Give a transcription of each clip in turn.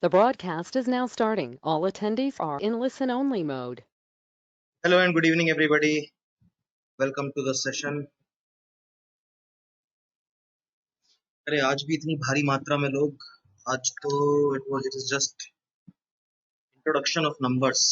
The broadcast is now starting. All attendees are in listen-only mode. Hello and good evening, everybody. Welcome to the session. अरे आज भी इतनी भारी मात्रा में लोग आज तो it is just introduction of numbers.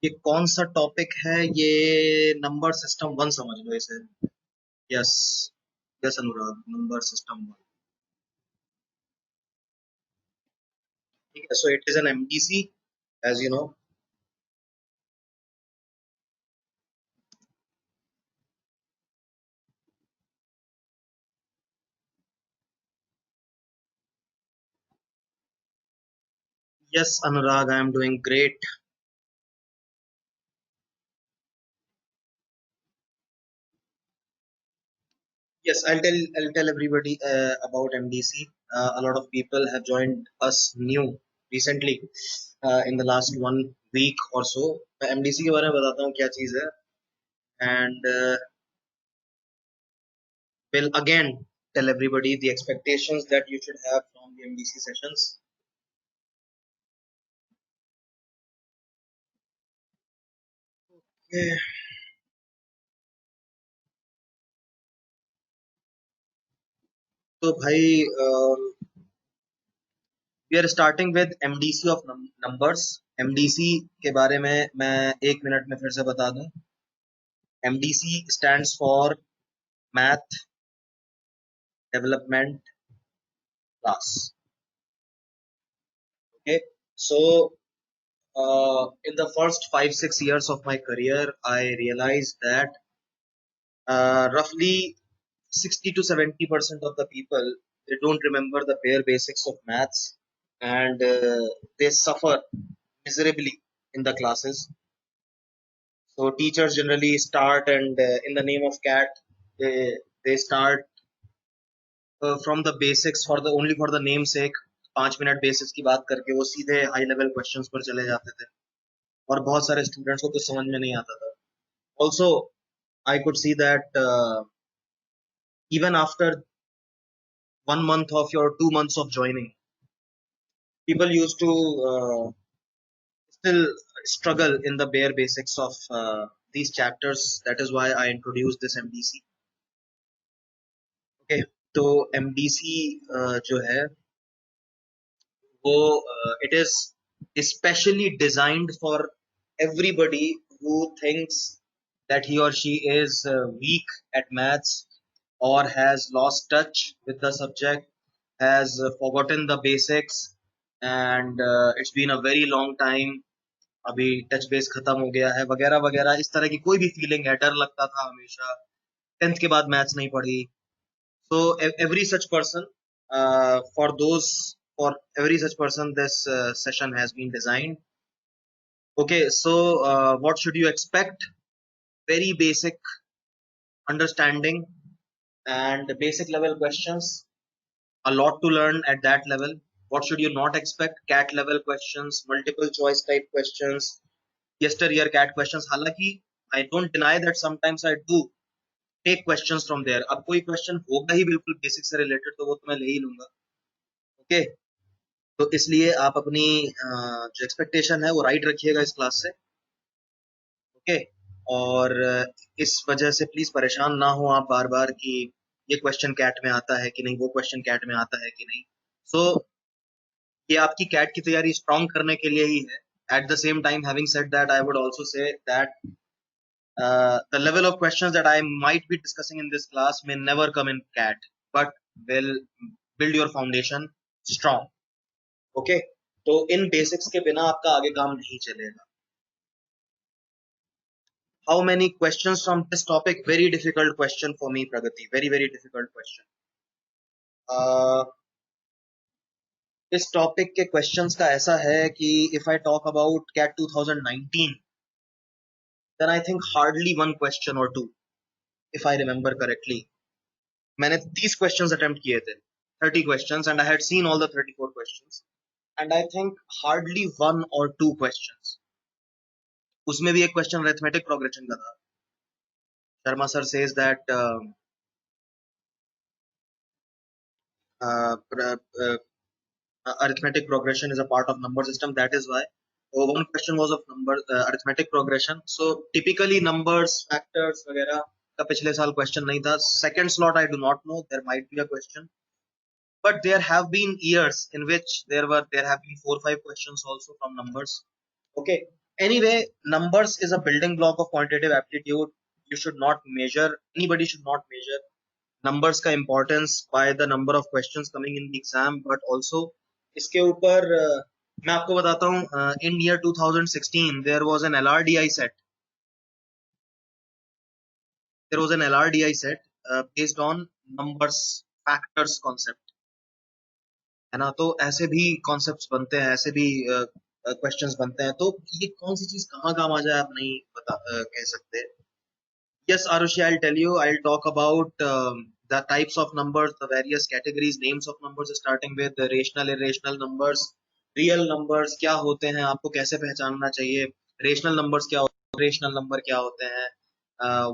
ये कौन सा टॉपिक है? ये नंबर सिस्टम 1 समझ लो इसे. यस यस अनुराग, नंबर सिस्टम 1. ठीक है, so it is an MDC as you know. Yes Anurag, I am doing great. Yes, I'll tell everybody about MDC. A lot of people have joined us new recently in the last 1 week or so. मैं MDC के बारे में बताता हूँ क्या चीज़ है, and will again tell everybody the expectations that you should have from the MDC sessions. Okay. तो भाई we are starting with MDC of numbers. MDC के बारे में मैं 1 मिनट में फिर से बता दूं. MDC stands for Math Development Class. Okay, so in the first 5-6 years of my career, I realized that roughly 60 to 70% of the people, they don't remember the bare basics of maths, and they suffer miserably in the classes. So teachers generally start, and in the name of cat, they start from the basics for the only for the name sake. 5 minute basics की बात करके वो सीधे high level questions पर चले जाते थे, और बहुत सारे स्टूडेंट्स को कुछ समझ में नहीं आता था. Also, I could see that even after 1 month of your 2 months of joining, people used to still struggle in the bare basics of these chapters. That is why I introduced this MDC. Okay, तो MDC जो है वो it is especially designed for everybody who thinks that he or she is weak at maths, or has lost touch with the subject, has forgotten the basics, and it's been a very long time, अभी touch base खत्म हो गया है वगैरह वगैरह. इस तरह की कोई भी फीलिंग है, डर लगता था हमेशा, 10th के बाद मैथ्स नहीं पढ़ी. So every such person, for every such person, this session has been designed. Okay, so what should you expect? Very basic understanding and basic level questions. A lot to learn at that level. What should you not expect? CAT level questions, multiple choice type questions, yesteryear CAT questions. हालांकि I don't deny that sometimes I do take questions from there. अब कोई question होगा ही बिल्कुल basic से related, तो वो तो मैं ले ही लूंगा. Okay, तो इसलिए आप अपनी जो एक्सपेक्टेशन है वो राइट रखिएगा इस क्लास से. ओके, और इस वजह से प्लीज परेशान ना हो आप बार बार कि ये क्वेश्चन कैट में आता है कि नहीं, वो क्वेश्चन कैट में आता है कि नहीं. सो ये आपकी कैट की तैयारी स्ट्रांग करने के लिए ही है. At the same time, having said that, I would also say that the level of questions that I might be discussing in this class may never come in CAT, but will build your foundation strong. Okay, तो इन basics के बिना आपका आगे काम नहीं चलेगा. How many questions from this topic? Very difficult question for me, Pragati. Very, very difficult question. इस topic के क्वेश्चंस का ऐसा है कि if I talk about CAT 2019, then I think hardly one question or two, if I remember correctly. मैंने 30 questions attempt किए थे, 30 questions, and I had seen all the 34 questions, and I think hardly one or two questions. उसमें भी एक question arithmetic progression का था. Sharma sir says that arithmetic progression is a part of number system. That is why one question was of number arithmetic progression. So typically numbers, factors वगैरह का पिछले साल question नहीं था. Second slot I do not know. There might be a question, but there have been years in which there have been 4-5 questions also from numbers. Okay. Anyway, numbers is a building block of quantitative aptitude. You should not measure. Anybody should not measure numbers का importance by the number of questions coming in the exam, but also इसके ऊपर मैं आपको बताता हूँ, in year 2016 there was an LRDI set. There was an LRDI set based on numbers factors concept, है ना. तो ऐसे भी concepts बनते हैं, ऐसे भी questions बनते हैं. तो ये कौन सी चीज कहाँ काम आ जाए आप नहीं कह सकते. Yes, Arushi, I'll tell you. I'll talk about the types of numbers, the various categories, names of numbers, starting with the rational, irrational numbers, real numbers क्या होते हैं, आपको कैसे पहचानना चाहिए, rational numbers क्या होते हैं, irrational number क्या होते हैं,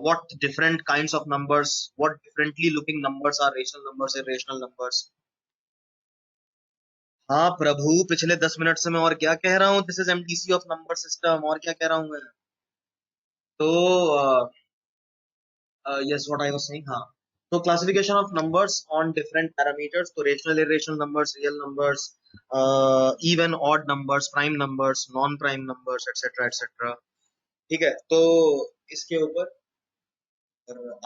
what different kinds of numbers, what differently looking numbers are rational numbers, irrational numbers. हाँ प्रभु, पिछले 10 मिनट से मैं और क्या कह रहा हूँ. This is MDC of number system. और क्या कह रहा हूँ मैं. तो yes, what I was saying, हाँ. So classification of numbers on different parameters. So rational, irrational numbers, real numbers, even, odd numbers, prime numbers, non-prime numbers, etc., etc. ठीक है. तो इसके ऊपर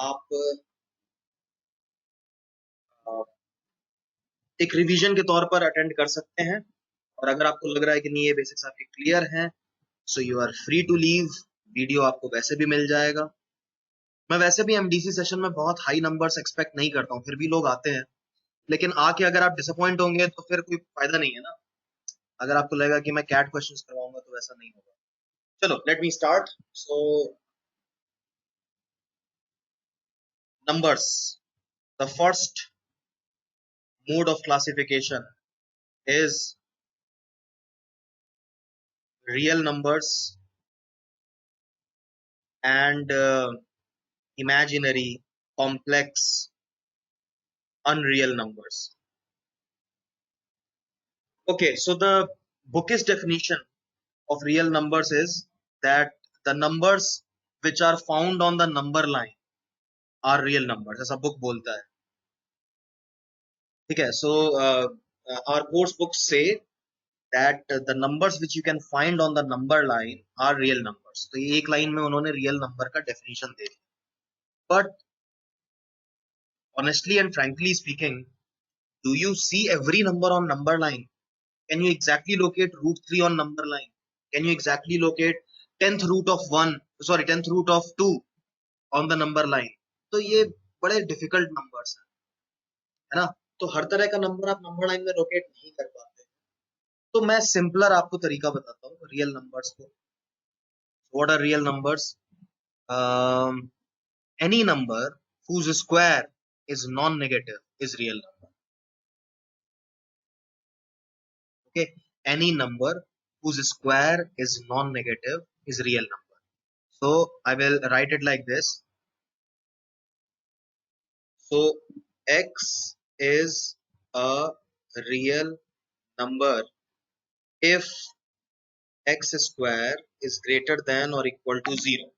आप एक रिवीजन के तौर पर अटेंड कर सकते हैं. और अगर आपको लग रहा है कि नहीं ये बेसिक्स आपके क्लियर हैं, so you are free to leave. Video आपको वैसे भी मिल जाएगा. मैं वैसे भी एमडीसी सेशन में बहुत हाई नंबर्स एक्सपेक्ट नहीं करता हूँ, फिर भी लोग आते हैं. लेकिन आके अगर आप डिसअपॉइंट होंगे तो फिर कोई फायदा नहीं है ना. अगर आपको लगेगा कि मैं कैट क्वेश्चंस करवाऊंगा तो वैसा नहीं होगा. चलो, let me start. So numbers, the first mode of classification is real numbers and imaginary, complex, unreal numbers. Okay, so the bookish definition of real numbers is that the numbers which are found on the number line are real numbers, ऐसा book बोलता है. ठीक है. So our course books say that the numbers which you can find on the number line are real numbers. तो ये एक line में उन्होंने real number का definition दे दिया. But honestly and frankly speaking, do you see every number on number line? Can you exactly locate root 3 on number line? Can you exactly locate 10th root of 10th root of 2 on the number line? तो ये बड़े difficult numbers है ना. तो हर तरह का number आप number line में लोकेट नहीं कर पाते. तो मैं सिंपलर आपको तरीका बताता हूँ रियल नंबर्स को. What are real numbers? any number whose square is non-negative is real number. Okay, any number whose square is non-negative is real number. So I will write it like this. So x is a real number if x square is greater than or equal to 0.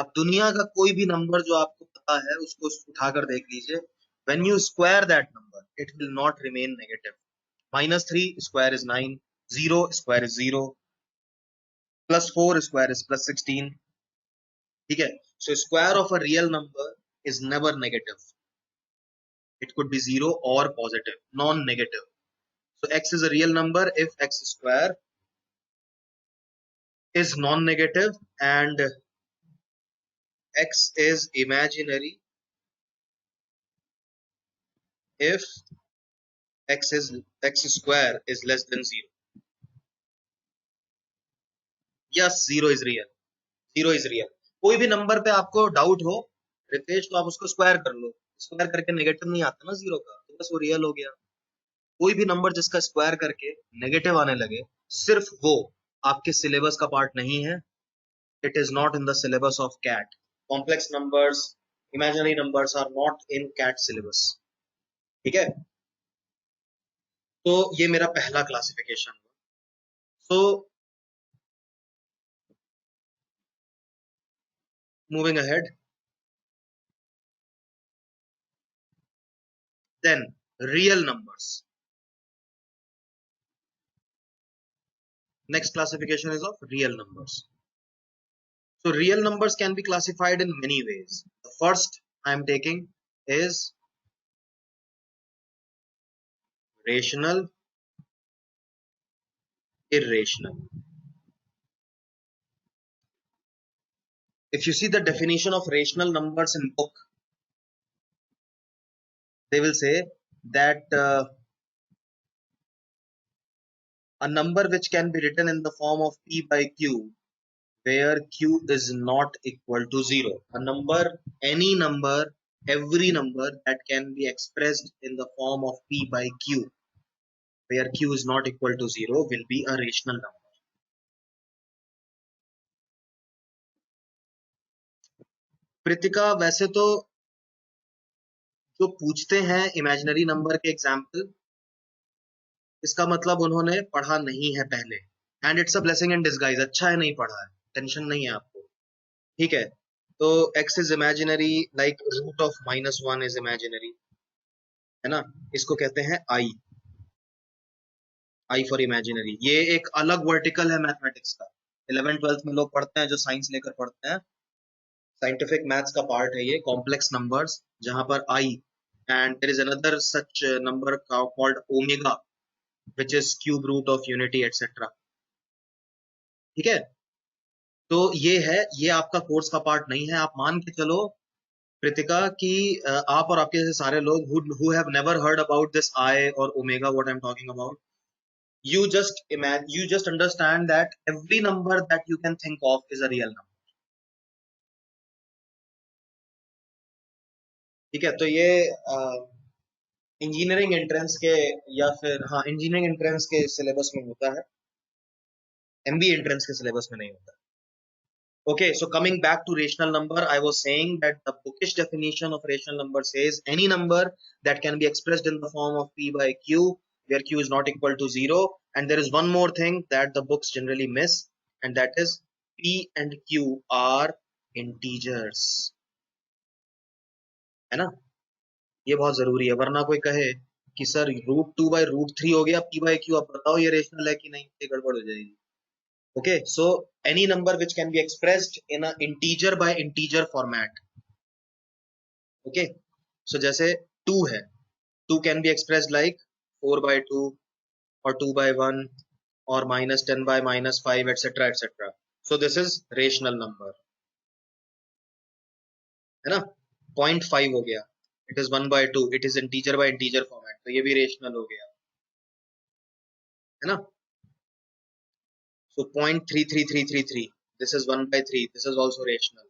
आप दुनिया का कोई भी number जो आपको पता है उसको उठाकर देख लीजिए. When you square that number, it will not remain negative. -3 square is 9, 0 square is 0, +4 square is +16. ठीक है. So square of a real number is never negative. It could be 0 or positive, non-negative. So x is a real number if x square is non-negative and x is imaginary if x square is less than 0. Yes, 0 is real. 0 is real. कोई भी number पे आपको doubt हो रितेश तो आप उसको square कर लो, square करके नेगेटिव नहीं आता ना 0 का, तो बस वो रियल हो गया। कोई भी नंबर जिसका स्क्वायर करके नेगेटिव आने लगे सिर्फ वो आपके सिलेबस का पार्ट नहीं है, it is not in the syllabus of CAT. Complex numbers, imaginary numbers are not in CAT syllabus, ठीक है। तो ये मेरा पहला क्लासिफिकेशन हुआ। So moving ahead, then real numbers. Next classification is of real numbers. So real numbers can be classified in many ways. The first I am taking is rational, irrational. If you see the definition of rational numbers in book, they will say that a number which can be written in the form of p by q, where q is not equal to 0. A number, any number, every number that can be expressed in the form of p by q, where q is not equal to 0, will be a rational number. Pritika, वैसे तो जो पूछते हैं imaginary number के example, इसका मतलब उन्होंने पढ़ा नहीं है पहले, and it's a blessing in disguise. अच्छा है नहीं पढ़ा है, टेंशन नहीं है आपको, ठीक है। तो x is imaginary, like root of -1 is imaginary, है ना। इसको कहते हैं आई फॉर इमेजिनरी। ये एक अलग वर्टिकल है मैथमेटिक्स का। 11th-12th में लोग पढ़ते हैं, जो साइंस लेकर पढ़ते हैं, साइंटिफिक मैथ्स का पार्ट है ये, कॉम्प्लेक्स नंबर्स, जहां पर I and there is another such number called omega which is cube root of unity etc, ठीक है। तो ये है, ये आपका कोर्स का पार्ट नहीं है। आप मान के चलो प्रीतिका कि आप और आपके जैसे सारे लोग who have never heard about this I or omega, what I'm talking about, you just imagine, you just understand that every number that you can think of is a real number, ठीक है। तो ये engineering entrance के, या फिर हाँ engineering entrance के syllabus में होता है, एमबीए एंट्रेंस के सिलेबस में नहीं होता। Okay, so coming back to rational number, I was saying that the bookish definition of rational number says any number that can be expressed in the form of p by q, where q is not equal to 0. And there is one more thing that the books generally miss, and that is p and q are integers, है ना। ये बहुत जरूरी है, वरना कोई कहे कि सर √2/√3 हो गया p by q, अब बताओ ये रेशनल है कि नहीं, ये गड़बड़ हो जाएगी। Okay, so any number which can be expressed in a integer by integer format. Okay, so जैसे 2 है, 2 can be expressed like 4/2 or 2/1 or -10 by -5 etc etc. So this is rational number, है ना। 0.5 हो गया, it is 1/2, it is integer by integer format, तो ये भी rational हो गया, है ना। So 0.33333, this is 1/3, this is also rational.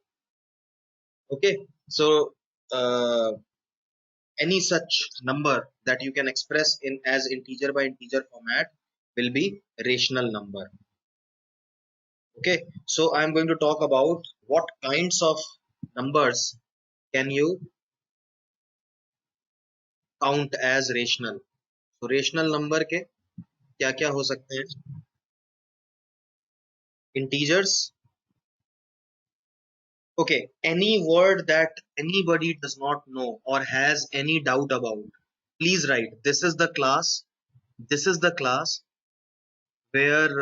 Okay, so any such number that you can express in as integer by integer format will be rational number. Okay, so I am going to talk about what kinds of numbers can you count as rational. So rational number के क्या क्या हो सकते हैं? Integers. Okay, any word that anybody does not know or has any doubt about, please write. This is the class, this is the class where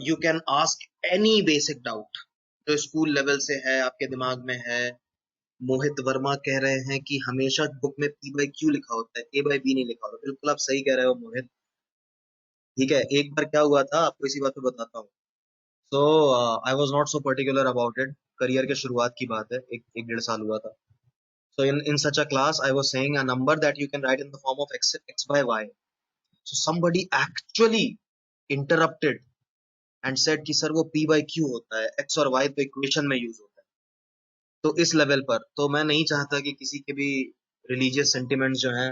you can ask any basic doubt जो school level से है, आपके दिमाग में है। मोहित वर्मा कह रहे हैं कि हमेशा बुक में p by q लिखा होता है, a by b नहीं लिखा होता। बिल्कुल आप सही कह रहे हो मोहित, ठीक है। एक बार क्या हुआ था आपको इसी बात पे बताता हूँ। So I was not so particular about it, career के शुरुआत की बात है, एक 1.5 साल हुआ था। सो in such a class I was saying a number that you can write in the form of x by y. So somebody actually interrupted and said कि सर वो p बाई क्यू होता है, x और y तो equation में use होता है। तो इस लेवल पर तो मैं नहीं चाहता कि किसी के भी रिलीजियस सेंटिमेंट्स जो हैं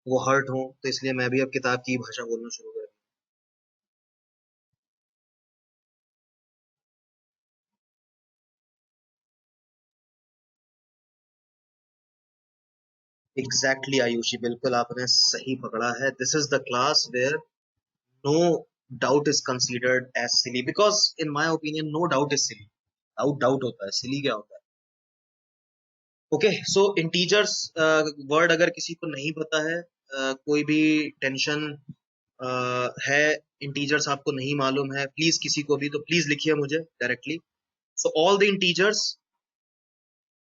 वो हर्ट हो, तो इसलिए मैं भी अब किताब की भाषा बोलना शुरू कर। एग्जैक्टली आयुषी, बिल्कुल आपने सही पकड़ा है। This is the class where no doubt is considered as silly, because in my opinion no doubt is silly. Doubt doubt होता है, सिली क्या होता है? ओके, सो इंटीजर्स वर्ड अगर किसी को नहीं पता है, कोई भी टेंशन है, इंटीजर्स आपको नहीं मालूम है, प्लीज किसी को भी तो प्लीज लिखिए मुझे directly. So all the integers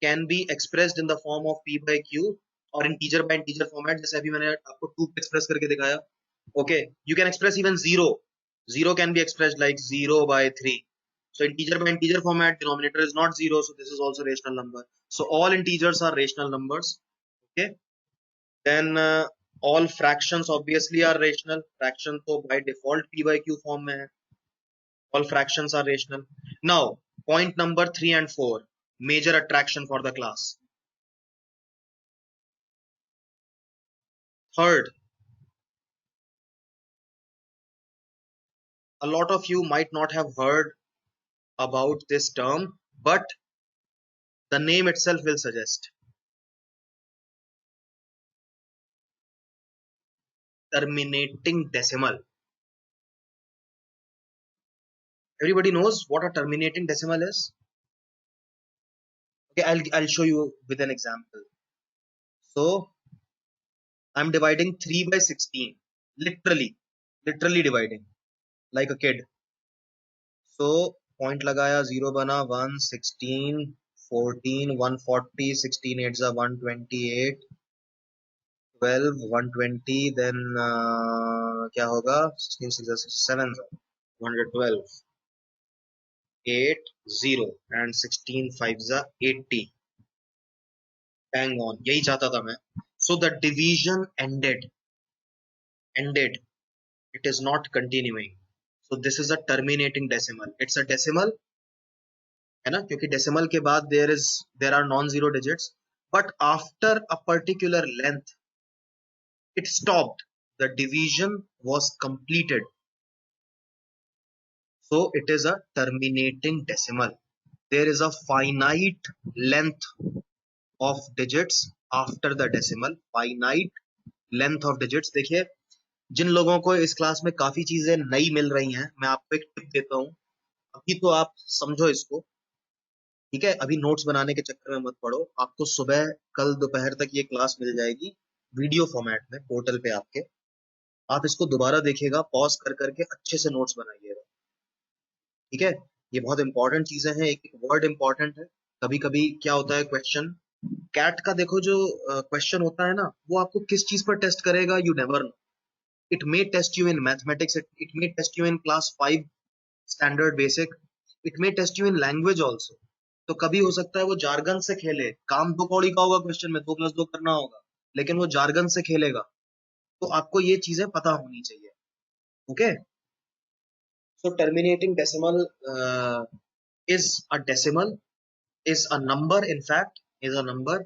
can be expressed in the form of p by q और इंटीजर बाय इंटीजर फॉर्मेट, जैसे अभी मैंने आपको 2 एक्सप्रेस करके दिखाया। Okay, you can express even 0, 0 can be expressed like 0 by 3. So integer by integer format, denominator is not 0, so this is also rational number. So all integers are rational numbers. Okay, then all fractions obviously are rational. Fraction तो by default p by q form में है. All fractions are rational. Now point number 3 and 4, major attraction for the class. Third, a lot of you might not have heard about this term, but the name itself will suggest. Terminating decimal. Everybody knows what a terminating decimal is. Okay, I'll show you with an example. So I'm dividing 3 by 16, literally dividing like a kid. So point लगाया, 0 बना, 1, 16, 14, 140, 16 8 are 128, 12, 120, then क्या होगा, 16 6 7 112, 8 0 and 16 5 80. Bang on, यही चाहता था मैं. So the division ended, it is not continuing. So this is a terminating decimal. It's a decimal, है ना, क्योंकि decimal के बाद there are non-zero digits, but after a particular length it stopped. The division was completed. So it is a terminating decimal. There is a finite length of digits after the decimal. Finite length of digits. देखिए, जिन लोगों को इस class में काफी चीजें नई मिल रही हैं, मैं आपको एक टिप देता हूँ, अभी तो आप समझो इसको, ठीक है? अभी नोट्स बनाने के चक्कर में मत पड़ो, आपको सुबह कल दोपहर तक ये क्लास मिल जाएगी वीडियो फॉर्मेट में पोर्टल पे आपके। आप इसको दोबारा देखिएगा, पॉज कर करके अच्छे से नोट्स बनाइएगा, ठीक है? ये बहुत इंपॉर्टेंट चीजें हैं, एक वर्ड इंपॉर्टेंट है। कभी कभी क्या होता है, क्वेश्चन कैट का देखो, जो क्वेश्चन होता है ना, वो आपको किस चीज पर टेस्ट करेगा, you never know. It may test you in mathematics, it may test you in class 5 standard basic, it may test you in language also. तो कभी हो सकता है वो जार्गन से खेले, काम दो कौड़ी का होगा, क्वेश्चन में 2+2 करना होगा, लेकिन वो जार्गन से खेलेगा, तो आपको ये चीजें पता होनी चाहिए. Okay, so terminating decimal is a decimal, is a number, in fact is a number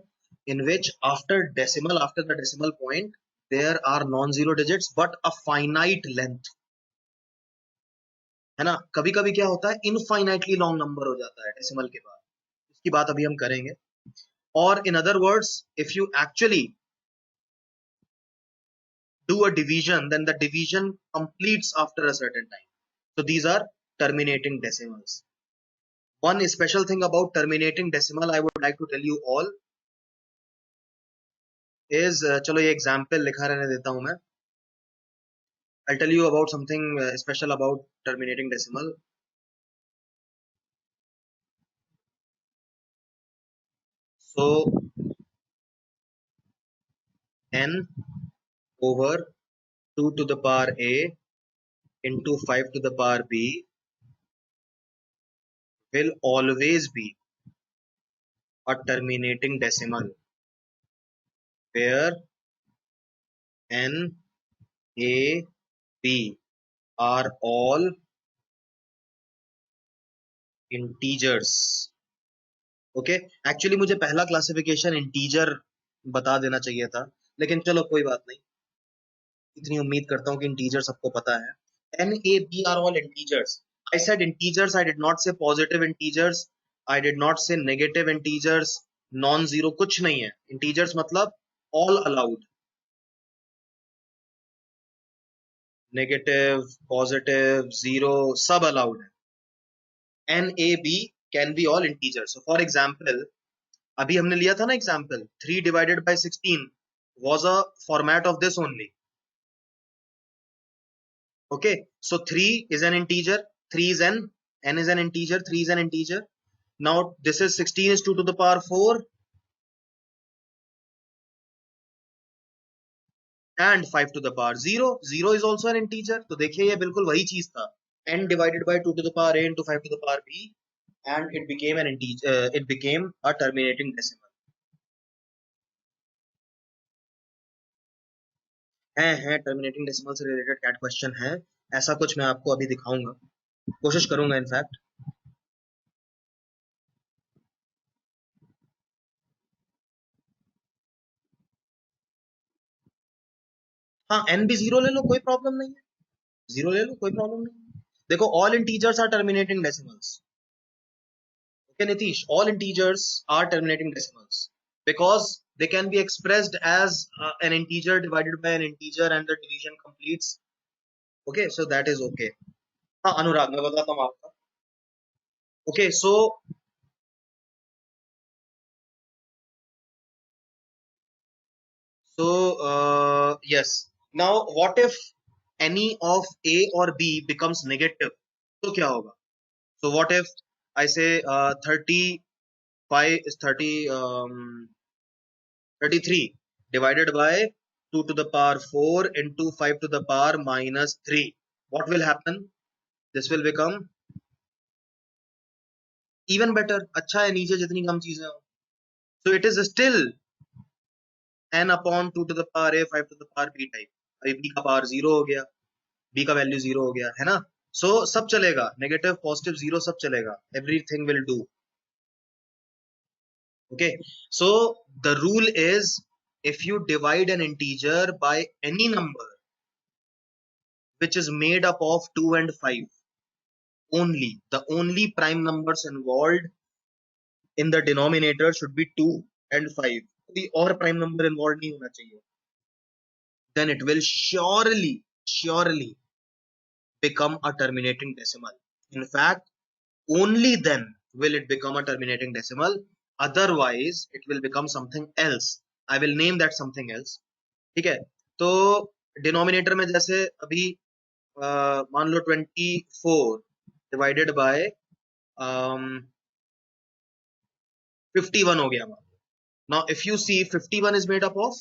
in which after the decimal point there are non-zero digits but a finite length, है ना? कभी कभी क्या होता है, इनफाइनाइटली लॉन्ग नंबर हो जाता है डेसिमल के बाद, इसकी बात अभी हम करेंगे. और in other words, if you actually do a division, then the division completes after a certain time. So these are terminating decimals. One special thing about terminating decimal I would like to tell you all is, चलो ये example लिखा रहने देता हूं मैं. I'll tell you about something special about terminating decimal. So n over 2 to the power a into 5 to the power b will always be a terminating decimal where n, a, b are all integers. Okay, actually मुझे पहला classification integer बता देना चाहिए था, लेकिन चलो कोई बात नहीं, इतनी उम्मीद करता हूँ कि इंटीजर सबको पता है। N a b are all integers. I said integers, I did not say positive integers, I did not say negative integers, non zero कुछ नहीं है। इंटीजर्स मतलब all allowed, negative positive zero सब अलाउड है। N a b can be all integers. For example, अभी हमने लिया था ना example, 3 divided by 16 was a format of this only. Okay, so 3 is an integer, 3 is n is an integer, 3 is an integer. Now this is 16 is 2 to the power 4 and 5 to the power 0. 0 is also an integer. तो देखिए ये बिल्कुल वही चीज था, n divided by 2 to the power a into 5 to the power b, and it became an integer, it became a terminating decimal. है terminating decimal से related cat question है, ऐसा कुछ मैं आपको अभी दिखाऊंगा, कोशिश करूंगा इनफैक्ट। हाँ, एन भी जीरो ले लो, कोई प्रॉब्लम नहीं है, जीरो ले लो, कोई प्रॉब्लम नहीं। देखो, all integers are terminating decimals. Okay Nitish, all integers are terminating decimals because they can be expressed as an integer divided by an integer and the division completes. Okay, so that is okay. हाँ अनुराग, मैं बताता हूँ आपका। Okay, yes, now what if any of a or b becomes negative, तो क्या होगा? So what if I say 35 is 33 divided by 2 to the power 4 into 5 to the power minus 3. What will happen? This will become even better. अच्छा है नीचे जितनी कम चीजें हो. So it is still n upon 2 to the power a 5 to the power b type. अभी b का power 0 हो गया, b का वैल्यू 0 हो गया है ना. So सब चलेगा, नेगेटिव पॉजिटिव जीरो सब चलेगा, everything will do. Okay, so the rule is if you divide an integer by any number which is made up of 2 and 5 only, the only prime numbers involved in the denominator should be 2 and 5, कोई और prime number involved नहीं होना चाहिए, then it will surely become a terminating decimal. In fact, only then will it become a terminating decimal, otherwise it will become something else. I will name that something else. ठीक है, तो denominator में जैसे अभी मान लो 24 divided by 51 हो गया. Now if you see 51 is made up of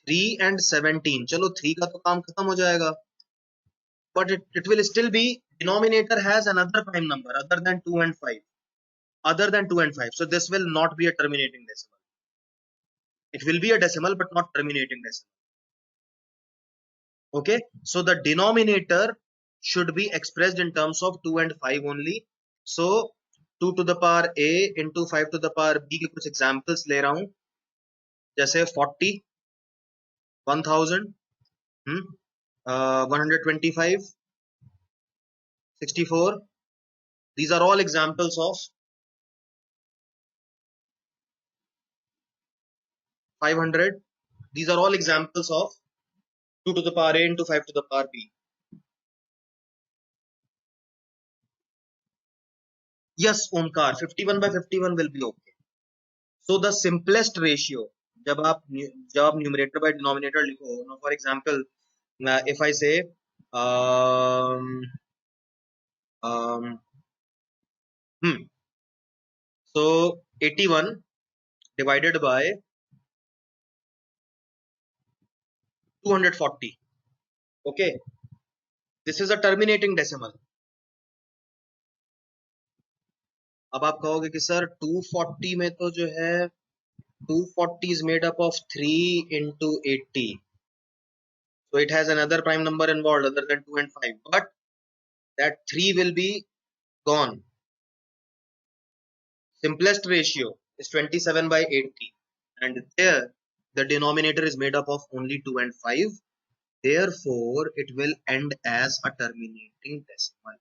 3 and 17. चलो 3 का तो काम खत्म हो जाएगा, but it will still be denominator has another prime number other than 2 and 5, other than 2 and 5, so this will not be a terminating decimal. It will be a decimal but not terminating decimal. Okay, so the denominator should be expressed in terms of 2 and 5 only. So 2 to the power a into 5 to the power b के कुछ examples ले रहा हूं, जैसे 40, 1000, 125, 64. These are all examples of 500. These are all examples of 2 to the power a into 5 to the power b. Yes, Omkar, 51 by 51 will be okay. So the simplest ratio, जब आप numerator by denominator लिखो, now for example, if I say um, so 81 divided by 240. Okay, this is a terminating decimal. अब आप कहोगे कि sir 240 में तो जो है 240 is made up of 3 into 80, so it has another prime number involved other than 2 and 5, but that 3 will be gone. simplest ratio is 27 by 80, and there the denominator is made up of only 2 and 5. Therefore, it will end as a terminating decimal.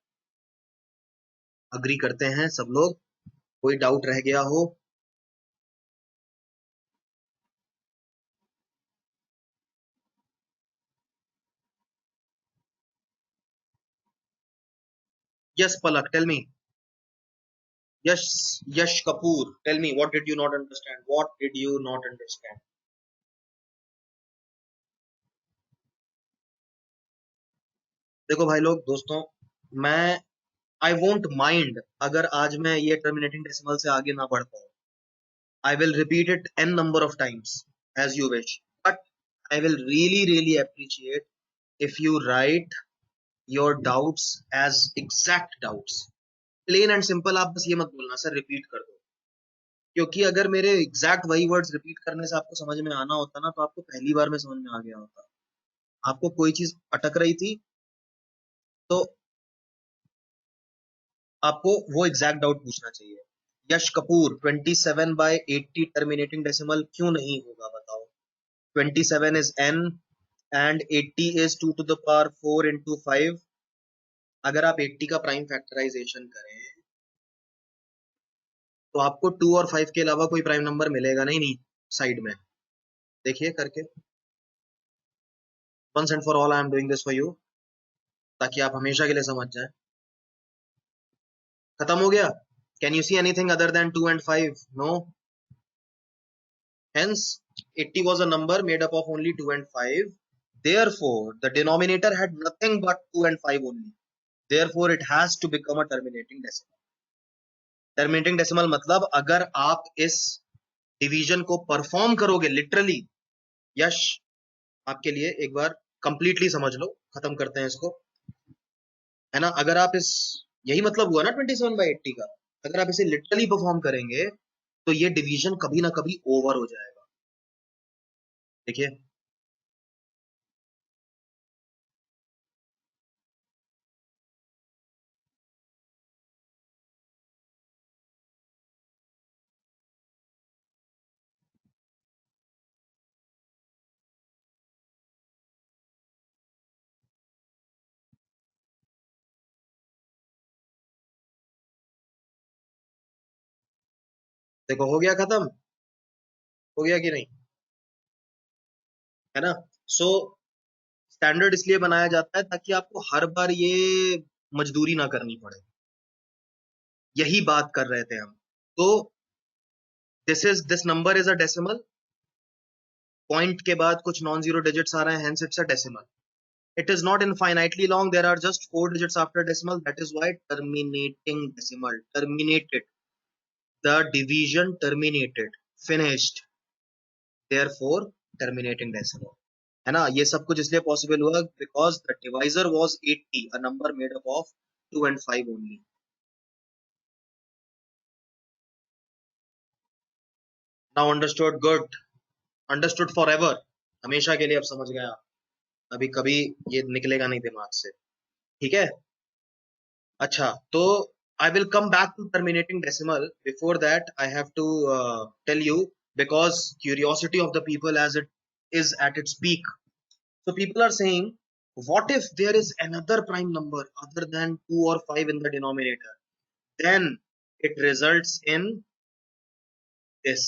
Agree करते हैं सब लोग? कोई doubt रह गया हो? Yes, Palak, tell me. Yes, Yash Kapoor, tell me, what did you not understand? What did you not understand? देखो भाई लोग, दोस्तों, मैं आई वोंट माइंड अगर आज मैं ये टर्मिनेटिंग डेसिमल से आगे ना बढ़ पाऊँ. I will repeat it n number of times as you wish. But I will really appreciate if you write your doubts as exact doubts. Plain and simple आप बस ये मत बोलना सर रिपीट कर दो, क्योंकि अगर मेरे एग्जैक्ट वही वर्ड्स रिपीट करने से आपको समझ में आना होता ना, तो आपको पहली बार में समझ में आ गया होता. आपको कोई चीज अटक रही थी तो आपको वो एग्जैक्ट डाउट पूछना चाहिए. यश कपूर, 27 by 80 टर्मिनेटिंग डेसिमल क्यों नहीं होगा बताओ? 27 is n and 80 is 2 to the power 4 into 5. अगर आप 80 का प्राइम फैक्टराइजेशन करें तो आपको 2 और 5 के अलावा कोई प्राइम नंबर मिलेगा नहीं साइड में. देखिए करके. Once and for all I am doing this for you, ताकि आप हमेशा के लिए समझ जाएं. खत्म हो गया? Can you see anything other than 2 and 5? No. Hence 80 was a number made up of only 2 and 5. Therefore the denominator had nothing but 2 and 5 only. Therefore it has to become a terminating decimal. Terminating decimal मतलब अगर आप इस division को perform करोगे literally, यश आपके लिए एक बार completely समझ लो, खत्म करते हैं इसको, है ना. अगर आप इस, यही मतलब हुआ ना 27 by 80 का, अगर आप इसे लिटरली परफॉर्म करेंगे तो ये डिवीजन कभी ना कभी ओवर हो जाएगा. देखिए देखो, हो गया खत्म? हो गया कि नहीं? है ना. सो स्टैंडर्ड इसलिए बनाया जाता है ताकि आपको हर बार ये मजदूरी ना करनी पड़े. यही बात कर रहे थे हम. तो this number is a decimal. Point के बाद कुछ नॉन जीरो डिजिट्स आ रहे हैं, hence it's a decimal. It is not infinitely long. There are just 4 digits after decimal. That is why terminating decimal. Terminated. The division terminated. Finished. Therefore, terminating decimal. है ना. ये सब कुछ इसलिए possible हुआ because the divisor was 80, a number made up of 2 and 5 only. Now understood? Good. Understood forever. हमेशा के लिए अब समझ गया. अभी कभी ये निकलेगा नहीं दिमाग से. ठीक है. अच्छा, तो I will come back to terminating decimal. Before that, I have to tell you, because curiosity of the people as it is at its peak. So people are saying, what if there is another prime number other than 2 or 5 in the denominator? Then it results in this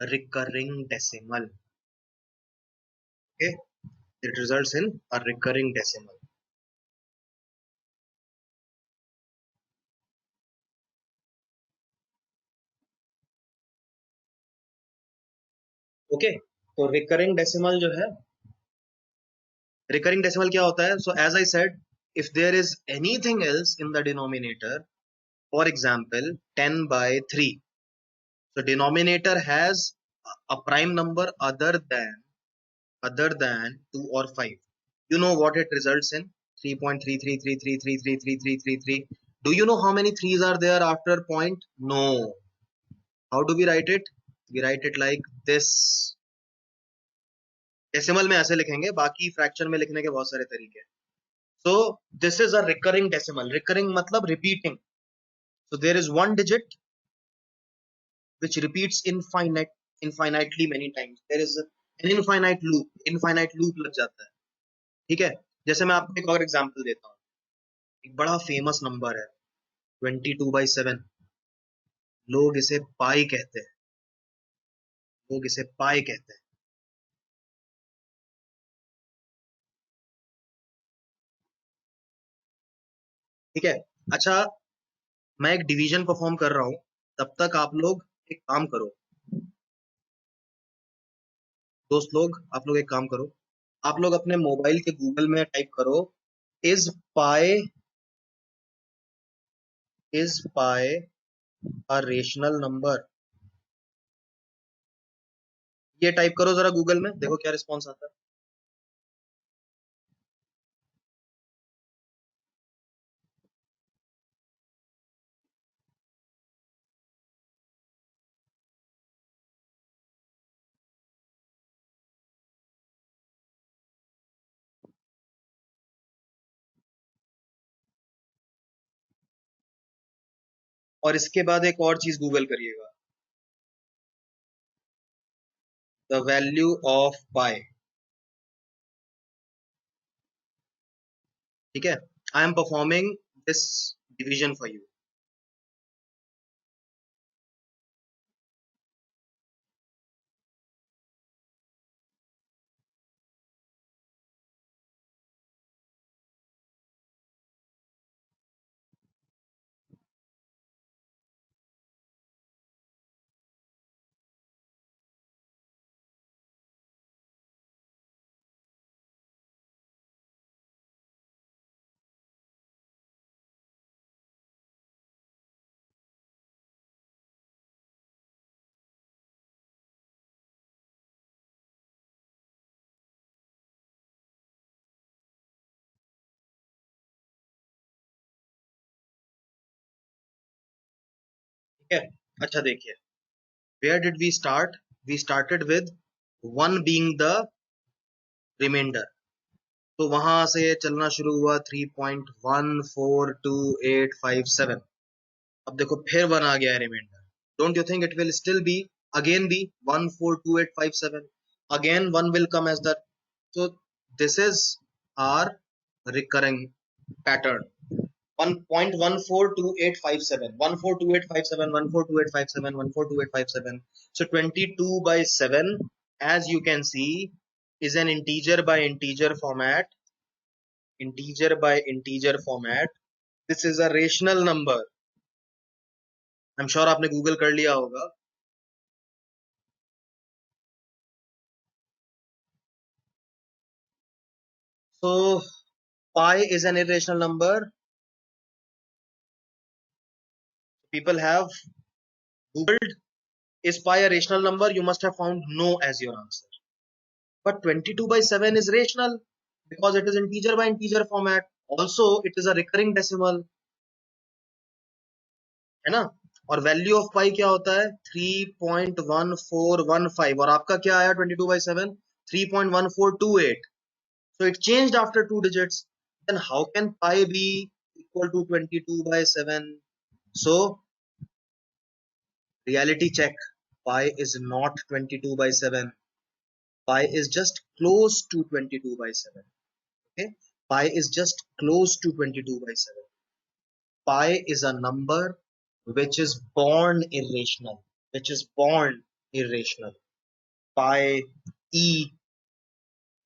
recurring decimal. Okay, it results in a recurring decimal. Okay, तो recurring decimal जो है, recurring decimal क्या होता है? So as I said, if there is anything else in the denominator, for example 10 by 3, so denominator has a prime number other than 2 or 5. You know what it results in? 3.3333333333. Do you know how many threes are there after point? No. How do we write it? We write it like this. Decimal में ऐसे लिखेंगे, बाकी fraction में लिखने के बहुत सारे तरीके हैं. So this is a recurring decimal. Recurring matlab repeating. So there is one digit which repeats infinitely many times. There is an infinite loop लग जाता है. ठीक है. जैसे मैं आपको एक और एग्जांपल देता हूँ. एक बड़ा फेमस नंबर है 22/7. लोग इसे पाई कहते हैं. लोग इसे पाई कहते हैं. ठीक है. अच्छा, मैं एक डिवीजन परफॉर्म कर रहा हूं, तब तक आप लोग एक काम करो. दोस्त लोग, आप लोग एक काम करो. आप लोग अपने मोबाइल के गूगल में टाइप करो is pi a rational number. ये टाइप करो जरा गूगल में, देखो क्या रिस्पॉन्स आता है. और इसके बाद एक और चीज गूगल करिएगा. द वैल्यू ऑफ पाई. ठीक है. I am performing this division for you. ठीक है. अच्छा देखिए, where did we start? We started with 1 being the remainder. तो वहां से चलना शुरू हुआ 3.142857. अब देखो फिर 1 आ गया है remainder. Don't you think it will still be again be 142857? Again 1 will come as that. So this is our recurring pattern. 1.142857, 142857, 142857, 142857. So 22/7, as you can see, is an integer by integer format. Integer by integer format. This is a rational number. I'm sure आपने Google कर लिया होगा. So pi is an irrational number. People have googled is pi a rational number? You must have found no as your answer. But 22/7 is rational because it is integer by integer format. Also, it is a recurring decimal, है ना. और value of पाई क्या होता है? 3.1415. और आपका क्या आया 22/7? 3.1428. So it changed after 2 digits. Then how can pi be equal to 22/7? So reality check. Pi is not 22/7. Pi is just close to 22/7. Okay. Pi is just close to 22/7. Pi is a number which is born irrational. Which is born irrational. Pi, e,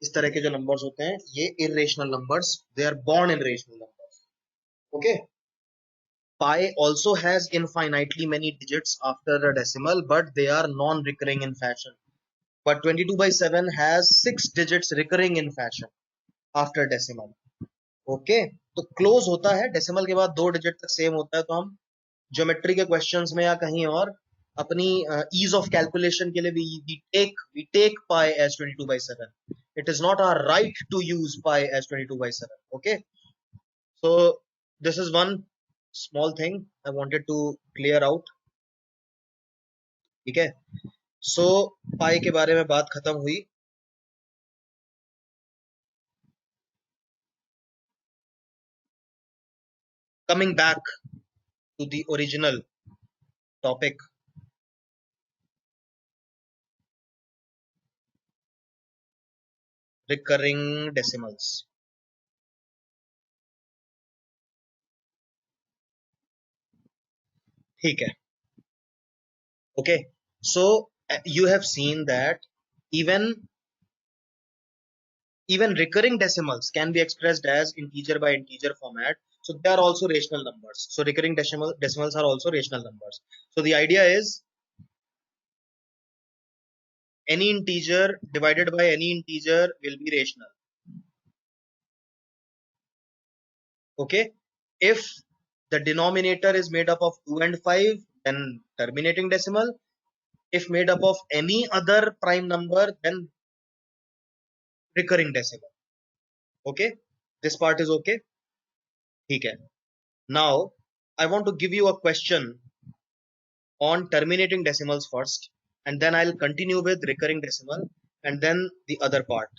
इस तरह के जो numbers होते हैं, ये irrational numbers. They are born irrational numbers. Okay. Pi also has infinitely many digits after a decimal, but they are non-recurring in fashion. But 22/7 has 6 digits recurring in fashion after decimal. Okay. तो close होता है decimal के बाद 2 digit तक same होता है, तो हम ज्योमेट्री के क्वेश्चंस में या कहीं और अपनी ईज ऑफ कैलकुलेशन के लिए we take pi as 22/7. It is not our right to use pi as 22/7. Okay. So this is one small thing I wanted to clear out. ठीक है. सो पाई के बारे में बात खत्म हुई. coming back to the original topic, recurring decimals. ठीक है. Okay, so you have seen that even even recurring decimals can be expressed as integer by integer format. So they are also rational numbers. So recurring decimals are also rational numbers. So the idea is any integer divided by any integer will be rational. Okay, if the denominator is made up of 2 and 5, then terminating decimal. If made up of any other prime number, then recurring decimal. Okay, this part is okay. ठीक है. Now I want to give you a question on terminating decimals first, and then I'll continue with recurring decimal and then the other part.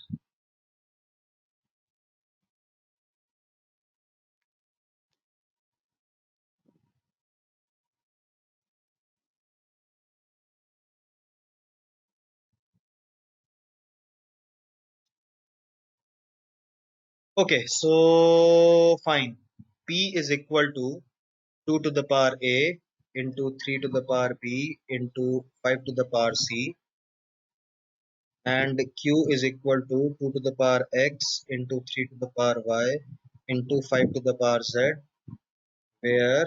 Okay, so fine. P is equal to 2 to the power a into 3 to the power b into 5 to the power c, and q is equal to 2 to the power x into 3 to the power y into 5 to the power z, where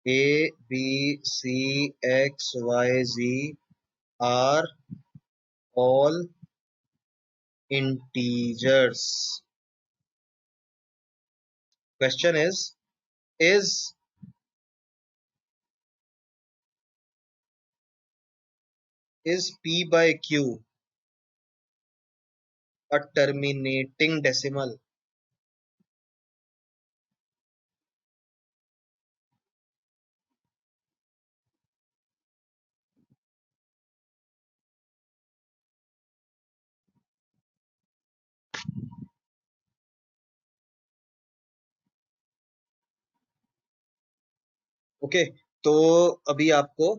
a, b, c, x, y, z are all integers. Question is p by q a terminating decimal? Okay, तो अभी आपको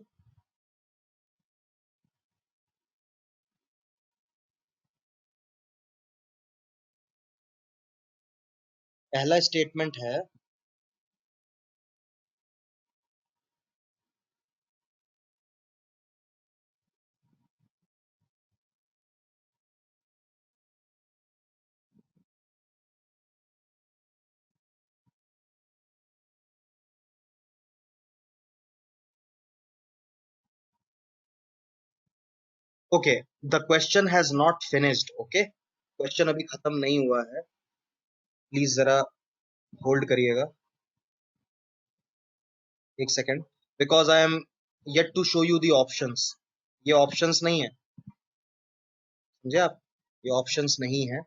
पहला statement है okay, the question has not finished. Okay, question अभी खत्म नहीं हुआ है, प्लीज जरा होल्ड करिएगा एक second, because I am yet to show you the options. ये ऑप्शंस नहीं है, समझे आप, ये ऑप्शंस नहीं है.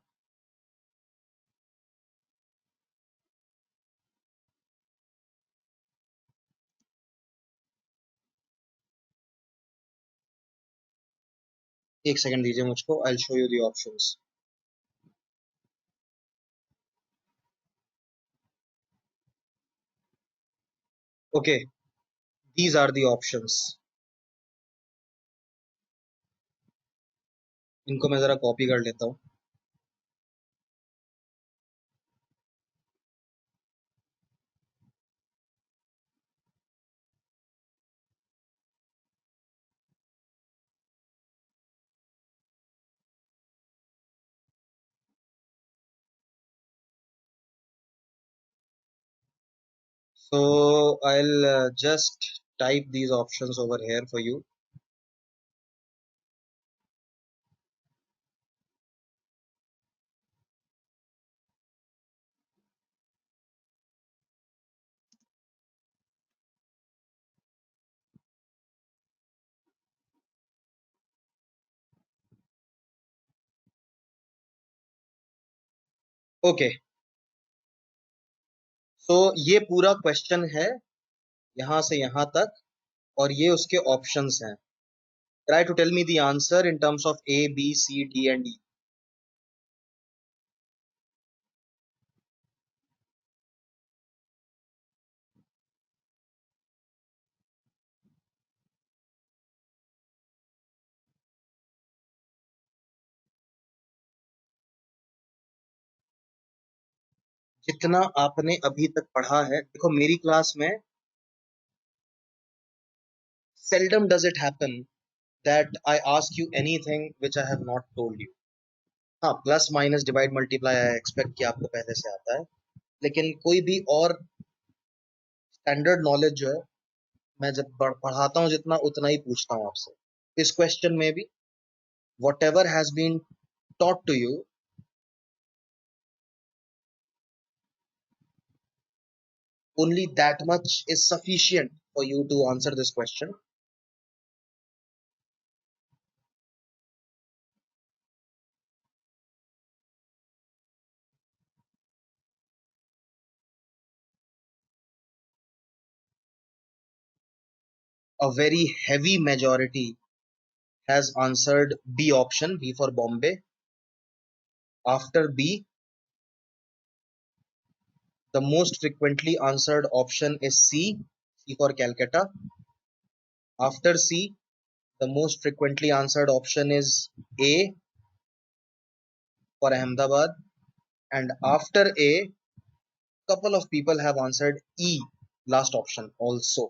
एक सेकंड दीजिए मुझको, I will show you the options. Okay, these are the options. इनको मैं जरा कॉपी कर लेता हूँ. So I'll just type these options over here for you. Okay, so ये पूरा क्वेश्चन है यहां से यहां तक, और ये उसके ऑप्शंस हैं. Try to tell me the answer in terms of A B C D and E. जितना आपने अभी तक पढ़ा है, देखो मेरी क्लास में seldom does it happen that I ask you anything which I have not told you. हाँ, plus minus divide multiply I expect कि आपको पहले से आता है, लेकिन कोई भी और स्टैंडर्ड नॉलेज जो है, मैं जब पढ़ाता हूँ जितना उतना ही पूछता हूँ आपसे. इस क्वेश्चन में भी whatever has been taught to you, only that much is sufficient for you to answer this question. A very heavy majority has answered B option, B for Bombay. After B, the most frequently answered option is C, C for Calcutta. After C, the most frequently answered option is A for Ahmedabad. And after A, couple of people have answered E, last option also.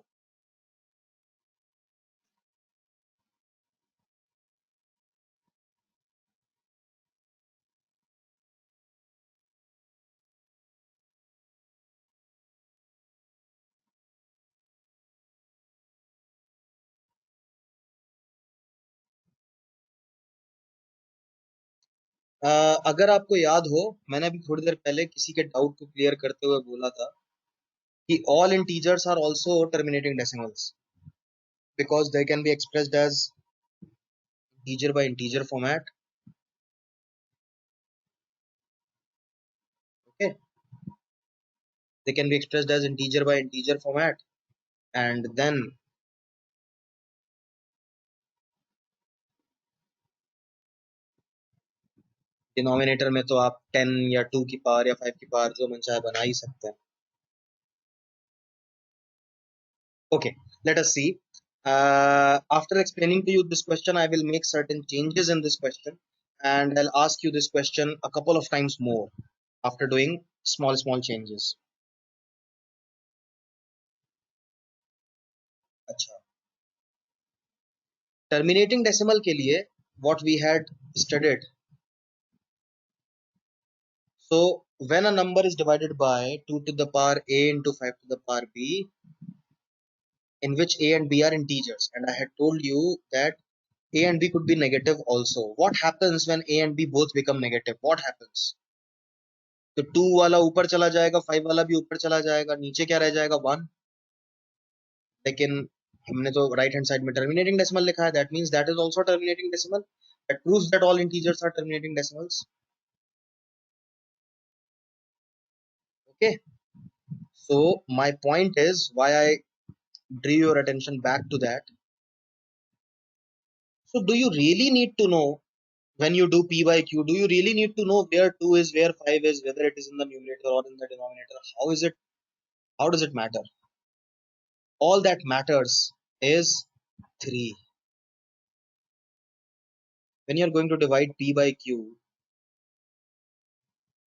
अगर आपको याद हो, मैंने अभी थोड़ी देर पहले किसी के डाउट को क्लियर करते हुए बोला था कि all integers are also terminating decimals because they can be expressed as integer by integer format. Okay, they can be expressed as integer by integer format, and then denominator में तो आप 10 या 2 की पावर या 5 की पावर जो मन चाहे बना ही सकते हैं. Okay, let us see. After explaining to you this question, I will make certain changes in this question, and I'll ask you this question a couple of times more after doing small changes. अच्छा, terminating decimal के लिए what we had studied. So when a number is divided by 2 to the power a into 5 to the power b, in which a and b are integers, and I had told you that a and b could be negative also. What happens when a and b both become negative? What happens? तो 2 वाला ऊपर चला जाएगा, 5 वाला भी ऊपर चला जाएगा, नीचे क्या रह जाएगा? 1. लेकिन हमने तो राइट हैंड साइड में टर्मिनेटिंग डेसिमल लिखा है, that means that is also terminating decimal. That proves that all integers are terminating decimals. Okay, so my point is why I drew your attention back to that. So do you really need to know when you do p by q, do you really need to know where 2 is, where 5 is, whether it is in the numerator or in the denominator? How is it? How does it matter? All that matters is 3. When you are going to divide p by q,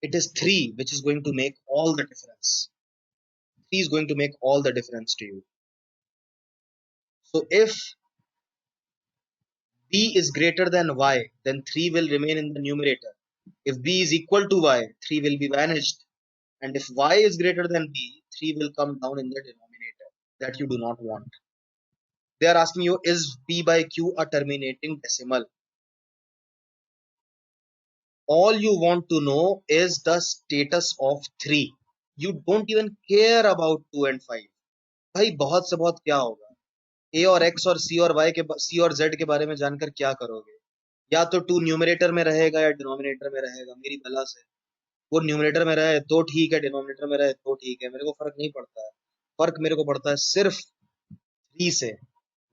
it is 3 which is going to make all the difference. 3 is going to make all the difference to you. So if b is greater than y, then 3 will remain in the numerator. If b is equal to y, 3 will be vanished. And if y is greater than b, 3 will come down in the denominator. That you do not want. They are asking you, is p by q a terminating decimal? All you want to know is the status of 3. You don't even care about 2 and 5. भाई बहुत से बहुत क्या होगा? ए और x और सी और Y के सी और जेड के बारे में जानकर क्या करोगे? या तो 2 न्यूमरेटर में रहेगा या डिनोमिनेटर में रहेगा. मेरी भला से वो न्यूमरेटर में रहे तो ठीक है, डिनोमिनेटर में रहे तो ठीक है, मेरे को फर्क नहीं पड़ता है. फर्क मेरे को पड़ता है सिर्फ 3 से.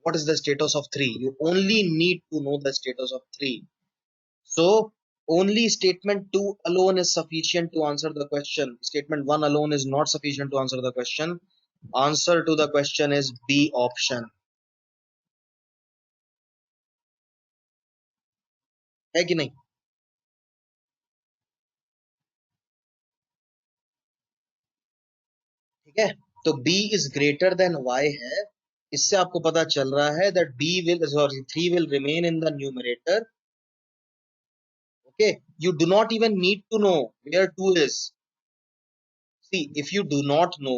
What is the status of 3? You only need to know the status of 3. So only statement 2 alone is sufficient to answer the question. Statement 1 alone is not sufficient to answer the question. Answer to the question is B option. है कि नहीं? ठीक है, तो b is greater than y है, इससे आपको पता चल रहा है that b will sorry 3 will remain in the numerator. Okay, you do not even need to know where 2 is. See, if you do not know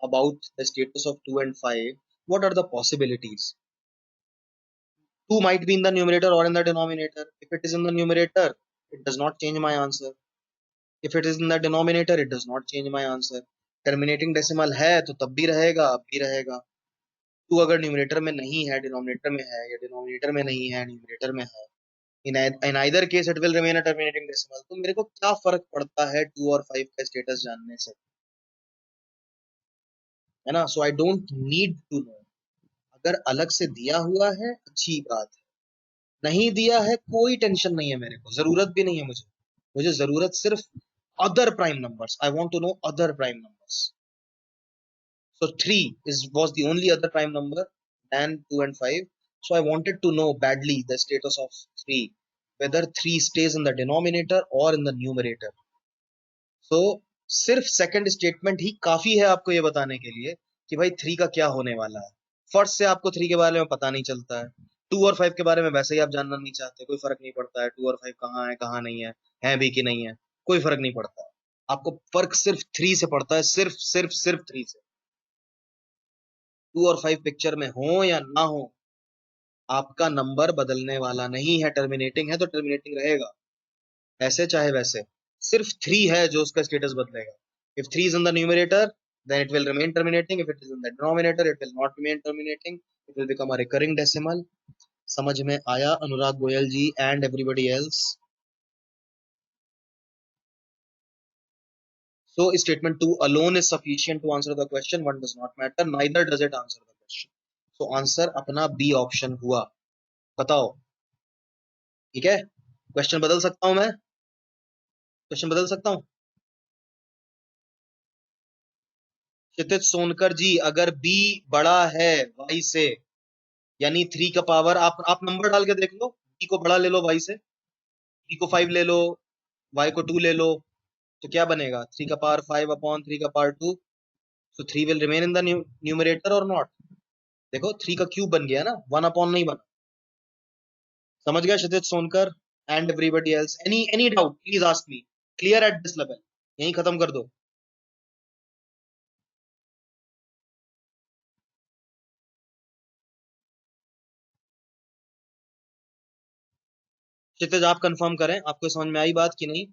about the status of 2 and 5, what are the possibilities? 2 might be in the numerator or in the denominator. If it is in the numerator, it does not change my answer. If it is in the denominator, it does not change my answer. Terminating decimal है तो तब भी रहेगा, अब भी रहेगा. 2 अगर numerator में नहीं है, डिनोमिनेटर में है, या डिनोमिनेटर में नहीं है, न्यूमरेटर में है, in either case it will remain a terminating decimal. तो मेरे को क्या फर्क पड़ता है 2 और 5 का स्टेटस जानने से, है ना? So I don't need to know. अगर अलग से दिया हुआ है अच्छी बात है, नहीं दिया है कोई टेंशन नहीं है, मेरे को जरूरत भी नहीं है. मुझे मुझे जरूरत सिर्फ other prime numbers. I want to know other prime numbers. So 3 was the only other prime number than 2 and 5. So I wanted to know badly the status of 3, whether 3 stays in the denominator or in the numerator. So सिर्फ second statement ही काफी है आपको ये बताने के लिए कि भाई 3 का क्या होने वाला है. फर्स्ट से आपको 3 के बारे में पता नहीं चलता है. 2 और 5 के बारे में वैसे ही आप जानना नहीं चाहते, कोई फर्क नहीं पड़ता है 2 और 5 कहाँ है कहाँ नहीं है भी कि नहीं है, कोई फर्क नहीं पड़ता है. आपको फर्क सिर्फ 3 से पड़ता है, सिर्फ सिर्फ सिर्फ 3 से. 2 और 5 पिक्चर में हो या ना हो, आपका नंबर बदलने वाला नहीं है. टर्मिनेटिंग है तो टर्मिनेटिंग रहेगा, ऐसे चाहे वैसे. सिर्फ 3 है जो उसका स्टेटस बदलेगा. If 3 is in the numerator, then it will remain terminating. If it is in the denominator, it will not remain terminating. It will become a recurring decimal. समझ में आया अनुराग गोयल जी and everybody else? So statement 2 alone is sufficient to answer the question. 1 does not matter. Neither does it answer the question. So answer अपना B option हुआ. बताओ, ठीक है? Question बदल सकता हूं मैं? क्वेश्चन बदल सकता हूं? क्षितिज सोनकर जी, अगर b बड़ा है y से, यानी 3 का पावर, आप नंबर डाल के देख लो, b को बड़ा ले लो y से, b को 5 ले लो, y को 2 ले लो, तो क्या बनेगा? 3 का पावर 5 अपॉन 3 का power 2. So 3 will remain in the numerator और नॉट? देखो 3 का क्यूब बन गया ना, 1 अपॉन नहीं बना. समझ गया Kshitij Sonkar and everybody else? Any doubt please ask me. Clear at this level? यही खत्म कर दो. क्षितिज आप कंफर्म करें, आपको समझ में आई बात कि नहीं?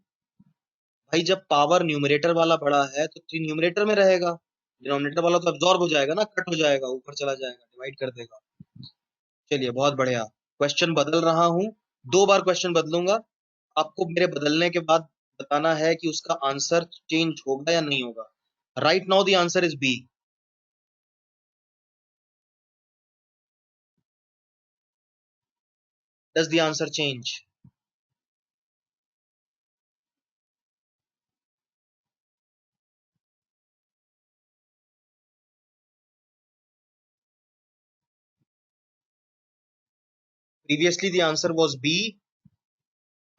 भाई जब पावर न्यूमरेटर वाला बड़ा है तो 3 न्यूमरेटर में रहेगा, डिनोमिनेटर वाला तो अब्जॉर्ब हो जाएगा ना, कट हो जाएगा, ऊपर चला जाएगा, डिवाइड कर देगा. चलिए बहुत बढ़िया. क्वेश्चन बदल रहा हूं, 2 बार क्वेश्चन बदलूंगा. आपको मेरे बदलने के बाद बताना है कि उसका आंसर चेंज होगा या नहीं होगा. Right now the answer is B. Does the answer change? Previously the answer was B.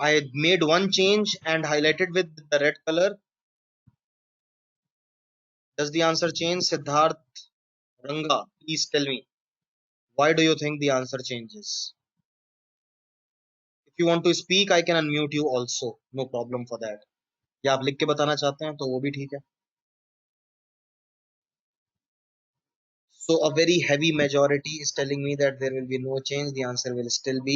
I made one change and highlighted with the red color. Does the answer change? Siddharth Ranga, please tell me. Why do you think the answer changes? If you want to speak, I can unmute you also. No problem for that. या आप लिख के बताना चाहते हैं तो वो भी ठीक है. So a very heavy majority is telling me that there will be no change. The answer will still be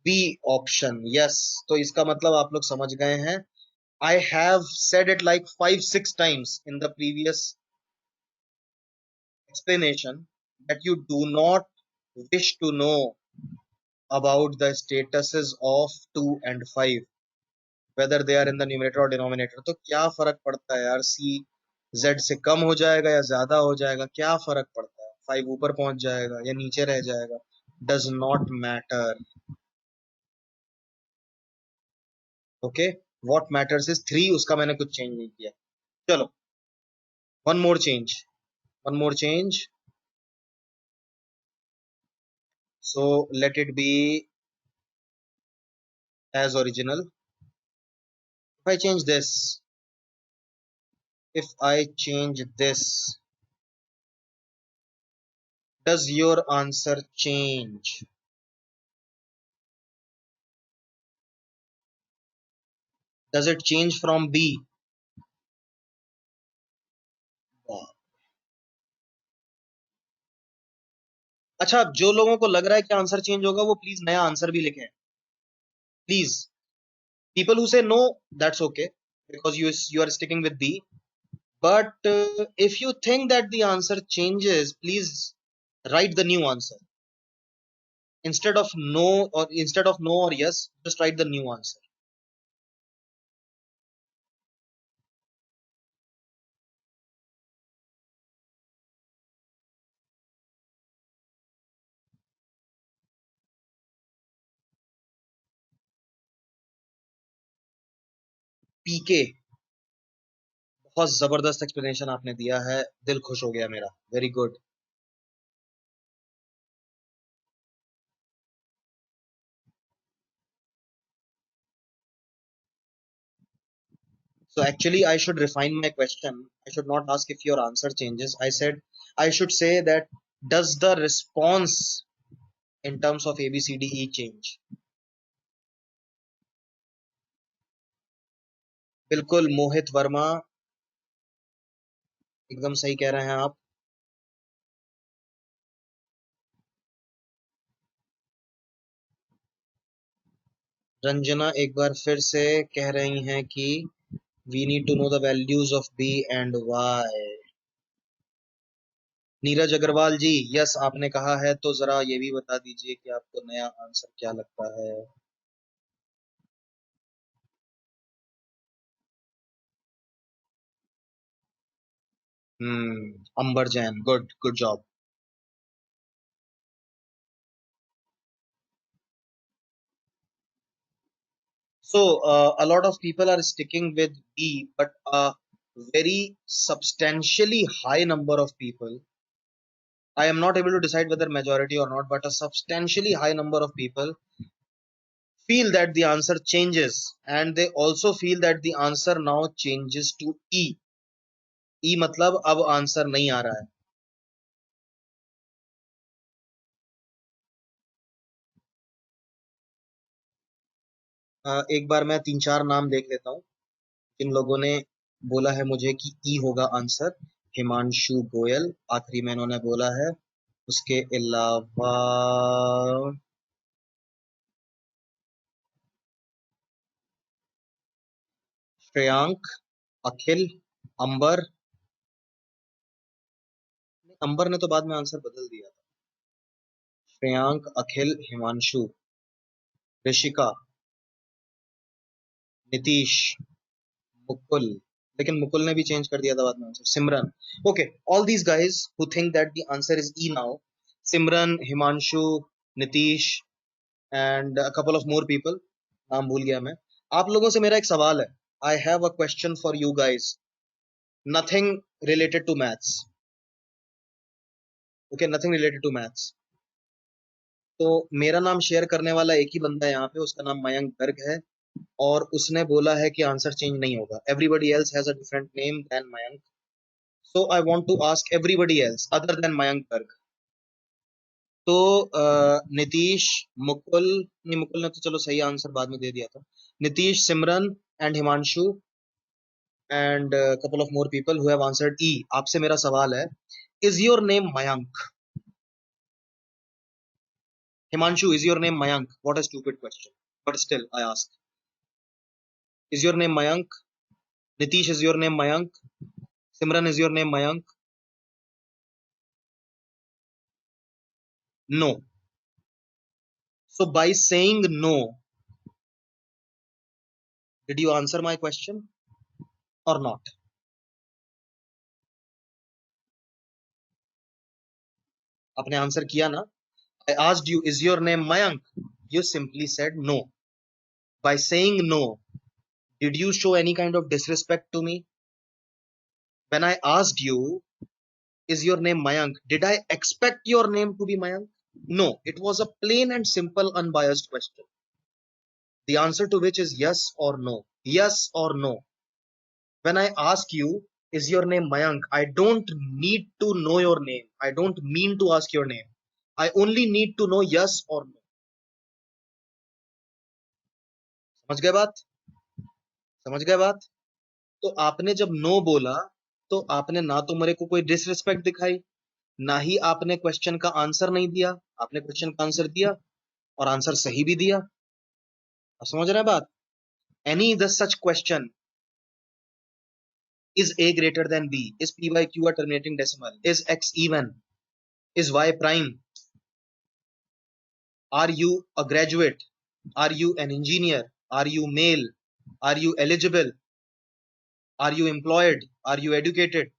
B option. Yes. तो इसका मतलब आप लोग समझ गए हैं. I have said it like 5-6 times in the previous explanation that you do not wish to know about the statuses of 2 and 5, whether they are in the numerator or denominator. तो क्या फर्क पड़ता है यार, c z से कम हो जाएगा या ज्यादा हो जाएगा, क्या फर्क पड़ता है? 5 ऊपर पहुंच जाएगा या नीचे रह जाएगा, does not matter. Okay, what matters is 3, उसका मैंने कुछ चेंज नहीं किया. चलो, one more change, one more change. So let it be as original. If I change this, if I change this, does your answer change? Does it change from B? अच्छा, जो लोगों को लग रहा है कि आंसर चेंज होगा वो प्लीज नया आंसर भी लिखें, please. People who say no, that's okay, because you are sticking with B. But if you think that the answer changes, please write the new answer instead of no or yes. Just write the new answer. PK, बहुत जबरदस्त explanation आपने दिया है, दिल खुश हो गया मेरा. Very good. So actually, I should refine my question. I should not ask if your answer changes. I should say that does the response in terms of ABCDE change? बिल्कुल मोहित वर्मा, एकदम सही कह रहे हैं आप. रंजना एक बार फिर से कह रही हैं कि we need to know the values of B and Y. Neeraj Agarwal ji, yes आपने कहा है, तो जरा ये भी बता दीजिए कि आपको नया आंसर क्या लगता है. Ambar Jain, good good job. So a lot of people are sticking with B, but a very substantially high number of people, I am not able to decide whether majority or not, but a substantially high number of people feel that the answer changes, and they also feel that the answer now changes to E. E मतलब अब answer नहीं आ रहा है. एक बार मैं 3-4 नाम देख लेता हूँ जिन लोगों ने बोला है मुझे कि ई होगा आंसर. हिमांशु गोयल आखिरी में इन्होंने बोला है. उसके अलावा श्रेयांक, अखिल, अंबर. अंबर ने तो बाद में आंसर बदल दिया था. श्रेयांक, अखिल, हिमांशु, ऋषिका, नीतीश, मुकुल. लेकिन मुकुल ने भी चेंज कर दिया था बाद में answer. Simran. Okay, all these guys who think that the answer is E now. Simran, Himanshu, Nitish and a couple of more people. नाम भूल गया मैं. आप लोगों से मेरा एक सवाल है. I have a question for you guys. Nothing related to maths. Okay, nothing related to maths. तो मेरा नाम शेयर करने वाला एक ही बंदा है यहाँ पे, उसका नाम मयंक गर्ग है, और उसने बोला है कि आंसर चेंज नहीं होगा. Everybody else has a different name than Mayank. So I want to ask everybody else other than Mayank Garg. तो नीतीश, मुकुल, नहीं मुकुल ने तो चलो सही आंसर बाद में दे दिया था. Nitish, Simran and Himanshu and couple of more people who have answered E. आपसे मेरा सवाल है, is your name Mayank? Himanshu, is your name Mayank? What a stupid question. But still, I ask. Is your name Mayank? Nitish, is your name Mayank? Simran, is your name Mayank? No. So by saying no, did you answer my question or not? आपने answer किया ना? I asked you, is your name Mayank? You simply said no. By saying no, did you show any kind of disrespect to me? When I asked you, is your name Mayank, did I expect your name to be Mayank? No, it was a plain and simple unbiased question. The answer to which is yes or no. Yes or no. When I ask you, Is your name Mayank? I don't need to know your name. I don't mean to ask your name. I only need to know yes or no. समझ गए बात? समझ गए बात? तो आपने जब no बोला तो आपने ना तो मेरे को कोई डिसरिस्पेक्ट दिखाई, ना ही आपने क्वेश्चन का आंसर नहीं दिया। आपने क्वेश्चन का आंसर दिया और आंसर सही भी दिया। आप समझ रहे हैं बात? Any the such question, is a greater than b, is p by q a terminating decimal, is x even, is y prime, are you a graduate, are you an engineer, are you male, are you eligible, are you employed, are you educated?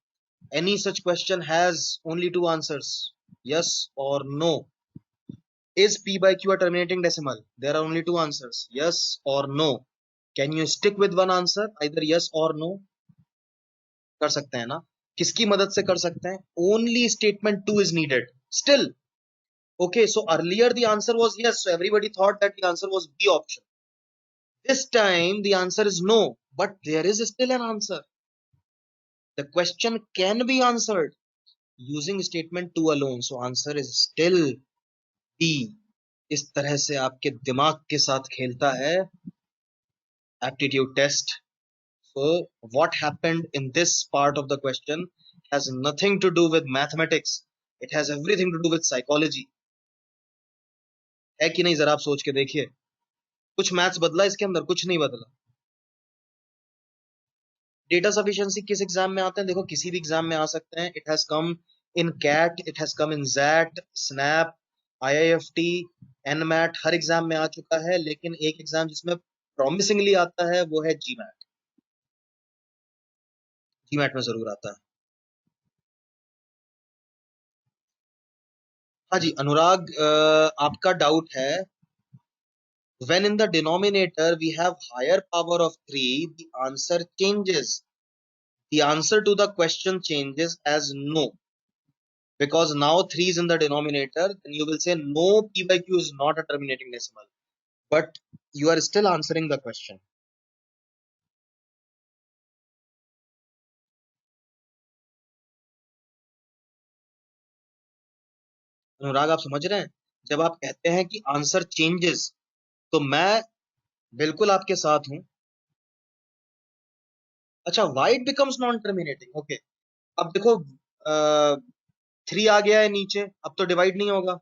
Any such question has only two answers, yes or no. Is p by q a terminating decimal? There are only two answers, yes or no. Can you stick with one answer, either yes or no? कर सकते हैं ना? किसकी मदद से कर सकते हैं? Only statement 2 is needed. Still, okay, so earlier the answer was yes, so everybody thought that the answer was B option. This time the answer is no, but there is still an answer. The question can be answered using statement 2 alone, so answer is still B. इस तरह से आपके दिमाग के साथ खेलता है aptitude test. So what happened in this part of the question has nothing to do with mathematics. It has everything to do with psychology. है कि नहीं? जरा आप सोच के देखिए, कुछ मैथ्स बदला इसके अंदर? कुछ नहीं बदला। डेटा सफिशिएंसी किस एग्जाम में आते हैं? देखो, किसी भी एग्जाम में आ सकते हैं। It has come in CAT, it has come in XAT, SNAP, IIFT, NMAT, हर एग्जाम में आ चुका है। लेकिन एक एग्जाम जिसमें प्रॉमिसिंगली आता है वो है जीमैट। जीमैट में जरूर आता है। हाँ जी अनुराग, आपका डाउट है when in the denominator we have higher power of 3, the answer changes. The answer to the question changes as no. Because now 3 is in the denominator, then you will say no, p by q is not a terminating decimal. But you are still answering the question. अनुराग, आप समझ रहे हैं? जब आप कहते हैं कि answer changes, तो मैं बिल्कुल आपके साथ हूं। अच्छा, why it becomes non terminating? Okay, अब देखो, 3 आ गया है नीचे, अब तो डिवाइड नहीं होगा,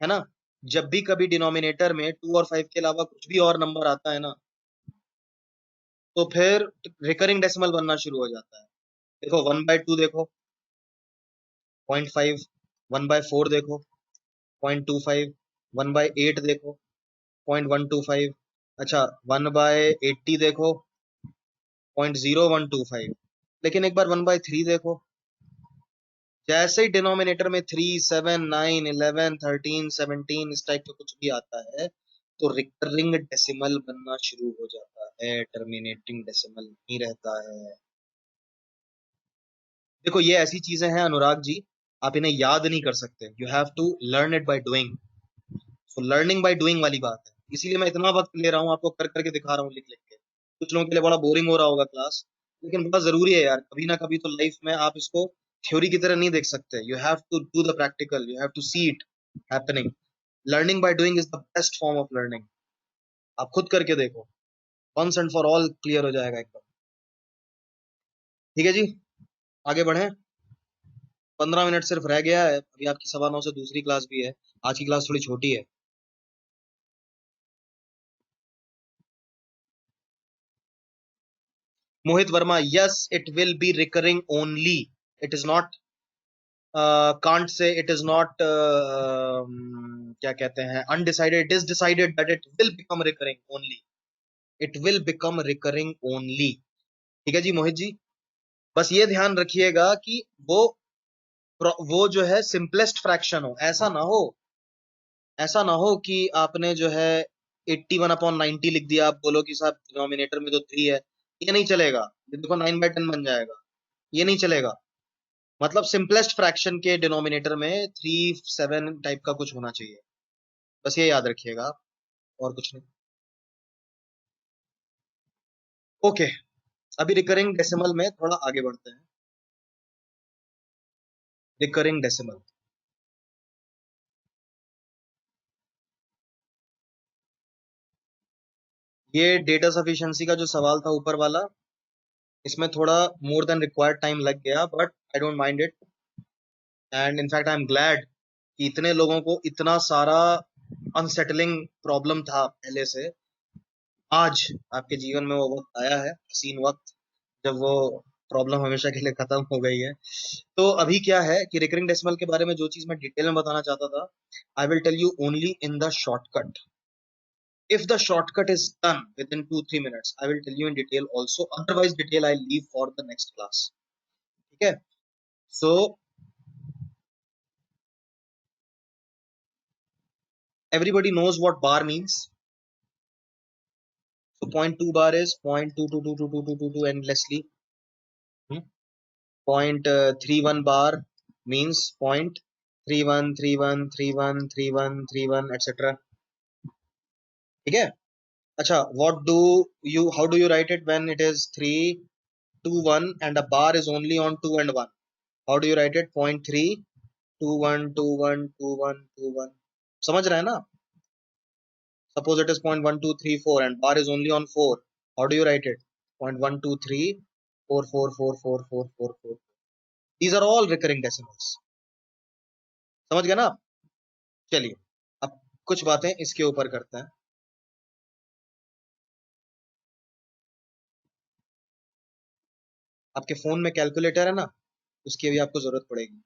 है ना? जब भी कभी डिनोमिनेटर में 2 और 5 के अलावा कुछ भी और नंबर आता है ना, तो फिर रिकरिंग डेसिमल बनना शुरू हो जाता है। देखो 1/2 देखो, 0.5, 1/4 देखो, 0.25, 1/8 देखो, 0.125, अच्छा 1/80 देखो, 0.0125। लेकिन एक बार 1/3 देखो, जैसे ही डिनोमिनेटर में 3, 7, 9, 11, 13, 17 इस टाइप का कुछ भी आता है, तो रिकरिंग डेसिमल बनना शुरू हो जाता है, टर्मिनेटिंग डेसिमल नहीं रहता है। देखो, ये ऐसी चीजें हैं अनुराग जी, आप इन्हें याद नहीं कर सकते। You have to learn it by doing. So learning by doing वाली बात है, इसीलिए मैं इतना वक्त ले रहा हूँ, आपको कर करके दिखा रहा हूँ, लिख लिख के। कुछ लोगों के लिए बड़ा बोरिंग हो रहा होगा क्लास, लेकिन बड़ा जरूरी है यार। कभी ना कभी तो लाइफ में आप इसको थ्योरी की तरह नहीं देख सकते। You have to do the practical, you have to see it happening. Learning by doing is the best form of learning. आप खुद करके देखो, once and for all clear हो जाएगा एकदम। ठीक है जी, आगे बढ़े। 15 मिनट सिर्फ रह गया है, अभी आपकी 9:15 से दूसरी क्लास भी है। आज की क्लास थोड़ी छोटी है। Mohit Verma, yes it will be recurring only. It is not, can't say it is not, क्या कहते हैं, undecided. It is decided that it will become recurring only. It will become recurring only. ठीक है जी मोहित जी, बस ये ध्यान रखिएगा कि वो जो है सिंपलेस्ट फ्रैक्शन हो। ऐसा ना हो कि आपने जो है 81/90 लिख दिया, आप बोलो कि साहब डिनोमिनेटर में तो 3 है। ये नहीं चलेगा। ये देखो 9/10 बन जाएगा, ये नहीं चलेगा। मतलब सिंपलेस्ट फ्रैक्शन के डिनोमिनेटर में 3, 7 टाइप का कुछ होना चाहिए। बस ये याद रखिएगा, और कुछ नहीं। ओके, अभी रिकरिंग डेसिमल में थोड़ा आगे बढ़ते हैं। रिकरिंग डेसिमल, ये डेटा सफिशिएंसी का जो सवाल था ऊपर वाला, इसमें थोड़ा मोर देन रिक्वायर्ड टाइम लग गया, but I don't mind it, and in fact I am glad कि इतने लोगों को इतना सारा अनसेटलिंग प्रॉब्लम था पहले से, आज आपके जीवन में वो वक्त आया है, हसीन वक्त, जब वो प्रॉब्लम हमेशा के लिए खत्म हो गई है। तो अभी क्या है कि रिकरिंग डेसिमल के बारे में जो चीज मैं डिटेल में बताना चाहता था, I will tell you only in the shortcut. If the shortcut is done within 2-3 minutes, I will tell you in detail also. Otherwise, detail I'll leave for the next class. Okay. So everybody knows what bar means. So 0.2 bar is 0.2222222 endlessly. 0.31 bar means 0.3131313131 etc. Okay. Acha, how do you write it when it is 3, 2, 1 and a bar is only on 2 and 1? How do you write it? 0.3 2 1 2 1 2 1 2 1. समझ रहे हैं ना? Suppose it is 0.1234 and bar is only on 4. How do you write it? 0.12344444444. These are all recurring decimals. समझ गए ना आप? चलिए अब कुछ बातें इसके ऊपर करते हैं. आपके फोन में कैलकुलेटर है ना, उसकी भी आपको जरूरत पड़ेगी.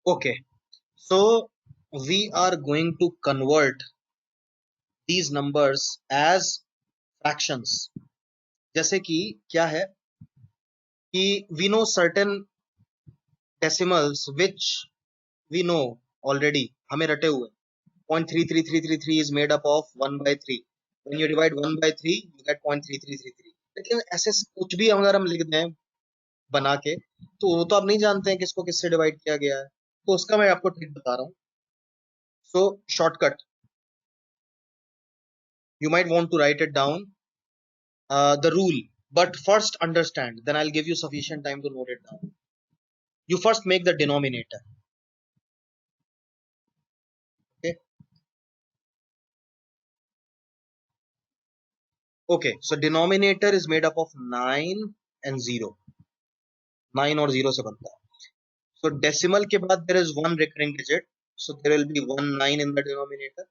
Okay, so we are going to convert these numbers as fractions. जैसे कि क्या है कि we know certain decimals which we know already, हमें रटे हुए. 0.33333 is made up of 1 by 3. When you divide 1 by 3 you get 0.3333. लेकिन ऐसे कुछ भी अगर हम लिख दें बना के, तो वो तो आप नहीं जानते हैं किसको किससे डिवाइड किया गया है, तो उसका मैं आपको ट्रिक बता रहा हूँ. सो shortcut, you might want to write it down, the rule, but first understand, then I'll give you sufficient time to note it down. You first make the denominator. Okay. Okay, so denominator is made up of 9 and 0. 9 और 0 से बनता है. So decimal के बाद there is one recurring digit, so there will be 1 9 in the denominator.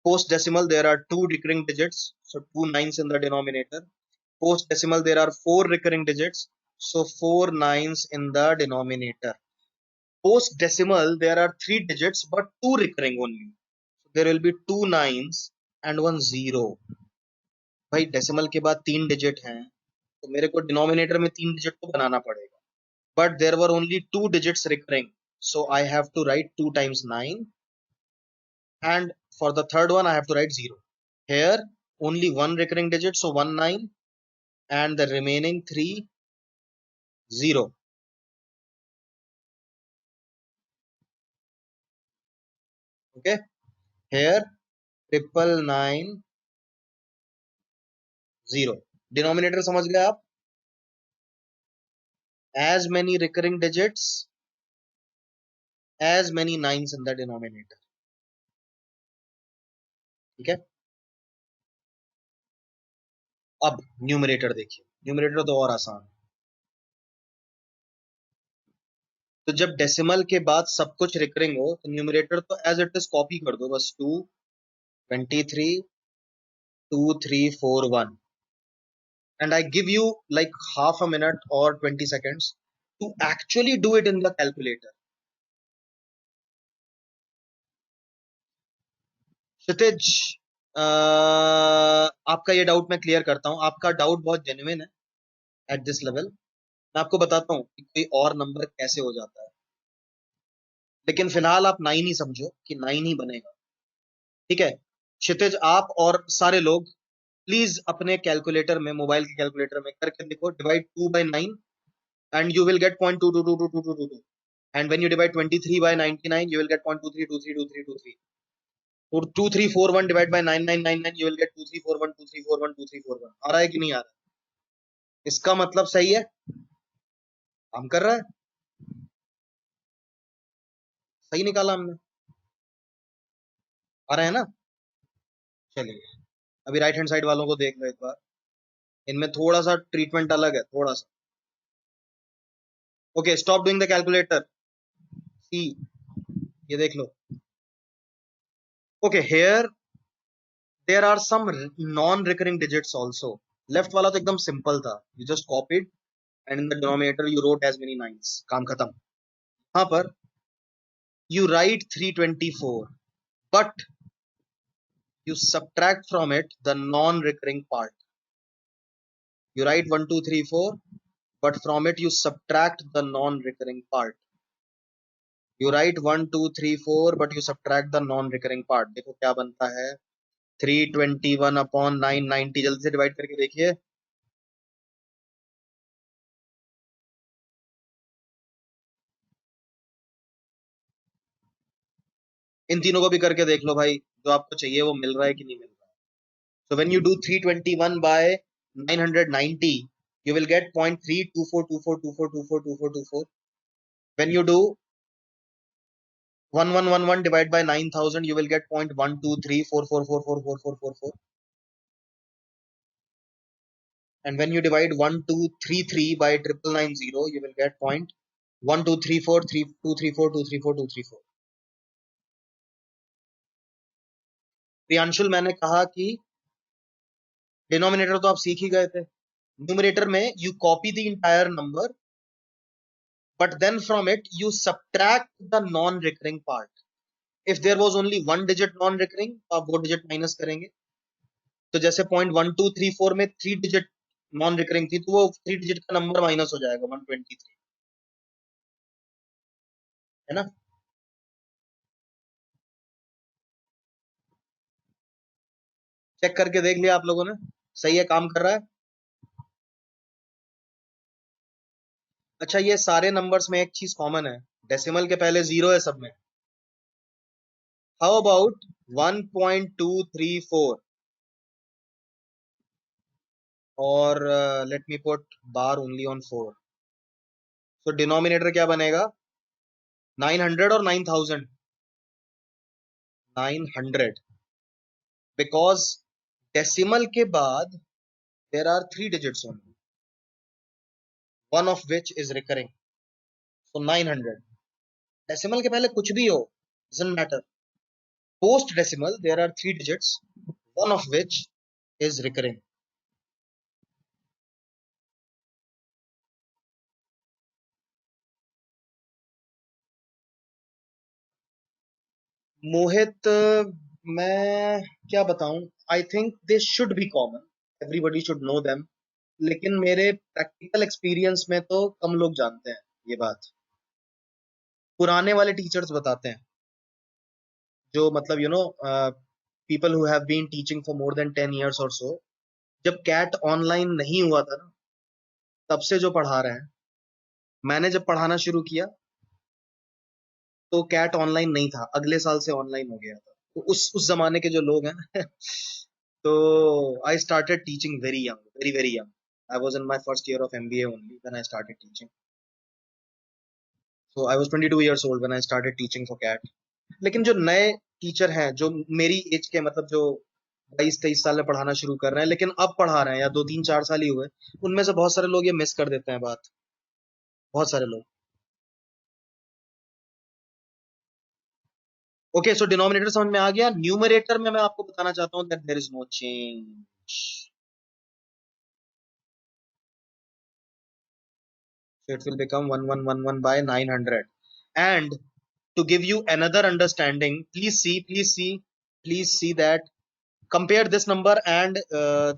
Post decimal there are two recurring digits, so 2 9s in the denominator. Post decimal there are 4 recurring digits, so 4 9s in the denominator. Post decimal there are 3 digits but 2 recurring only, so there will be 2 9s and 1 0. भाई decimal के बाद 3 digit हैं, तो मेरे को denominator में 3 digit तो बनाना पड़ेगा, but there were only 2 digits recurring, so I have to write 2 times 9, and for the third one I have to write 0. Here only one recurring digit, so 1 9, and the remaining 3 0. Okay, here 999 0. Denominator समझ गए आप? As many recurring digits, as many nines in the denominator. ठीक है। अब numerator देखिए, numerator तो और आसान है। तो जब डेसिमल के बाद सब कुछ रिकरिंग हो तो न्यूमरेटर तो एज इट इज कॉपी कर दो बस, 2, 23, 2, 3, 4, 1, and I give you like half a minute or 20 seconds to actually do it in the calculator. क्षितिज, आपका ये डाउट मैं क्लियर करता हूँ, आपका डाउट बहुत जेन्युइन है एट दिस लेवल। मैं आपको बताता हूँ कि कोई और नंबर कैसे हो जाता है, लेकिन फिलहाल आप 9 ही समझो कि 9 ही बनेगा। ठीक है क्षितिज, आप और सारे लोग प्लीज अपने कैलकुलेटर में, मोबाइल के कैलकुलेटर में करके देखो, divide 2 by 9 and you will get 0.222222, and when you divide 23 by 99 you will get 0.23232323, or 2341 divided by 9999 you will get 234123412341। आ रहा है कि नहीं आ रहा है? इसका मतलब सही है, काम कर रहा है, सही निकाला हमने, आ रहा है ना। चलिए अभी राइट हैंड साइड वालों को देख लो एक बार, इनमें थोड़ा सा ट्रीटमेंट अलग है, थोड़ा सा। Okay stop doing the calculator, see ये देख लो। Okay here there are some non recurring digits also. Left वाला तो एकदम सिंपल था, you just copied and in the denominator you wrote as many nines, काम खत्म। यहाँ पर you write 324 but you subtract from it the non-recurring part. You write 1 2 3 4 but from it you subtract the non-recurring part. You write 1 2 3 4 but you subtract the non-recurring part। देखो क्या बनता है, 321 upon 990, जल्दी से डिवाइड करके देखिए। इन तीनों को भी करके देख लो भाई, जो आपको चाहिए वो मिल रहा है कि नहीं मिल रहा है। So when you do 321 by 990, you will get 0.32424242424. When you do 1111 divided by 9000, you will get 0.12344444444. And when you divide 1233 by 9990, you will get 0.12343234234234234। प्रियांशुल, मैंने कहा कि डिनोमिनेटर तो आप सीख ही गए थे, न्यूमरेटर में you copy the entire number but then from it you subtract the non-recurring part. If there was only one digit non-recurring तो आप वो digit minus करेंगे। तो जैसे 0.1234 में 3 digit non-recurring थी तो वो 3 digit का नंबर माइनस हो जाएगा 123, है ना। चेक करके देख लिया आप लोगों ने, सही है, काम कर रहा है। अच्छा ये सारे नंबर्स में एक चीज कॉमन है, डेसिमल के पहले जीरो है सब में। हाउ अबाउट 1.234 और let me put bar only on 4। तो डिनोमिनेटर क्या बनेगा, 900 और 9000, 900, बिकॉज डेसिमल के बाद there are 3 digits only, one of which is recurring, so 900। Decimal के पहले कुछ भी हो doesn't matter, post decimal there are 3 digits, one of which is recurring. Mohit, मैं क्या बताऊं, I think they should be common, everybody should know them, लेकिन मेरे प्रैक्टिकल एक्सपीरियंस में तो कम लोग जानते हैं ये बात। पुराने वाले टीचर्स बताते हैं, जो मतलब you know people who have been teaching for more than 10 years और सो, जब कैट ऑनलाइन नहीं हुआ था ना, तब से जो पढ़ा रहे हैं। मैंने जब पढ़ाना शुरू किया तो कैट ऑनलाइन नहीं था, अगले साल से ऑनलाइन हो गया था। तो उस जमाने के जो लोग हैं ना तो I started teaching very young, very very young. I was in my first year of MBA only when I started teaching, so I was 22 years old when I started teaching for CAT. लेकिन जो नए teacher हैं, जो मेरी as के, मतलब जो 22-23 साल में पढ़ाना शुरू कर रहे हैं, लेकिन अब पढ़ा रहे हैं या 2-3-4 साल ही हुए, उनमें से बहुत सारे लोग ये मिस कर देते हैं बात, बहुत सारे लोग। ओके, सो डिनोमिनेटर समझ में आ गया। न्यूमरेटर में मैं आपको बताना चाहता हूं that there is no change, so it will become 1111 by 900. And to give you another understanding, please see that compare this number and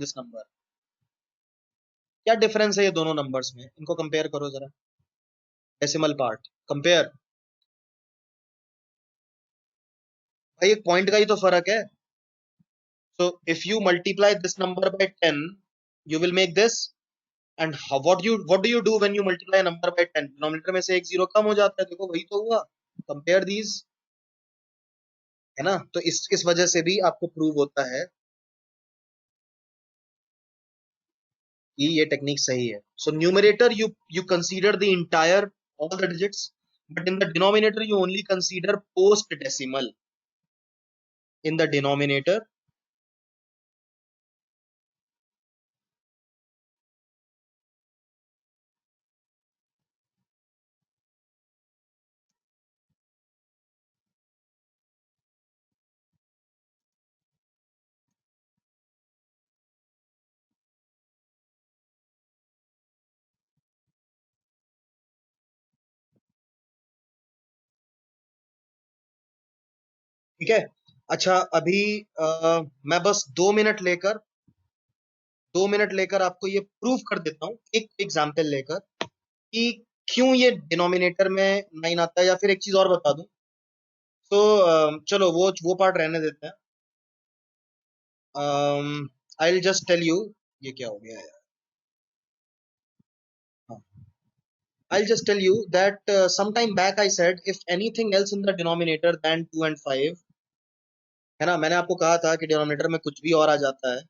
this number. क्या डिफरेंस है ये दोनों नंबर्स में, इनको कंपेयर करो जरा, डेसिमल पार्ट कंपेयर। भाई एक पॉइंट का ही तो फर्क है। So if you multiply this number by 10, you will make this. And what do you do when you multiply a number by 10? Denominator में से एक जीरो कम हो जाता है, देखो वही तो हुआ। कंपेयर दीज, है ना। तो इस वजह से भी आपको प्रूव होता है कि ये टेक्निक सही है। So numerator you consider the entire all the digits, but in the denominator you only consider post decimal in the denominator. ठीक है। अच्छा अभी मैं बस 2 मिनट लेकर आपको ये प्रूव कर देता हूँ एक एग्जाम्पल लेकर कि क्यों ये डिनोमिनेटर में 9 आता है। या फिर एक चीज और बता दूं, तो चलो वो पार्ट रहने देते हैं। I will just tell you, ये क्या हो गया यार। I'll just tell you that some time back I said if anything else in the denominator than 2 and 5, है ना, मैंने आपको कहा था कि डिनोमिनेटर में कुछ भी और आ जाता है,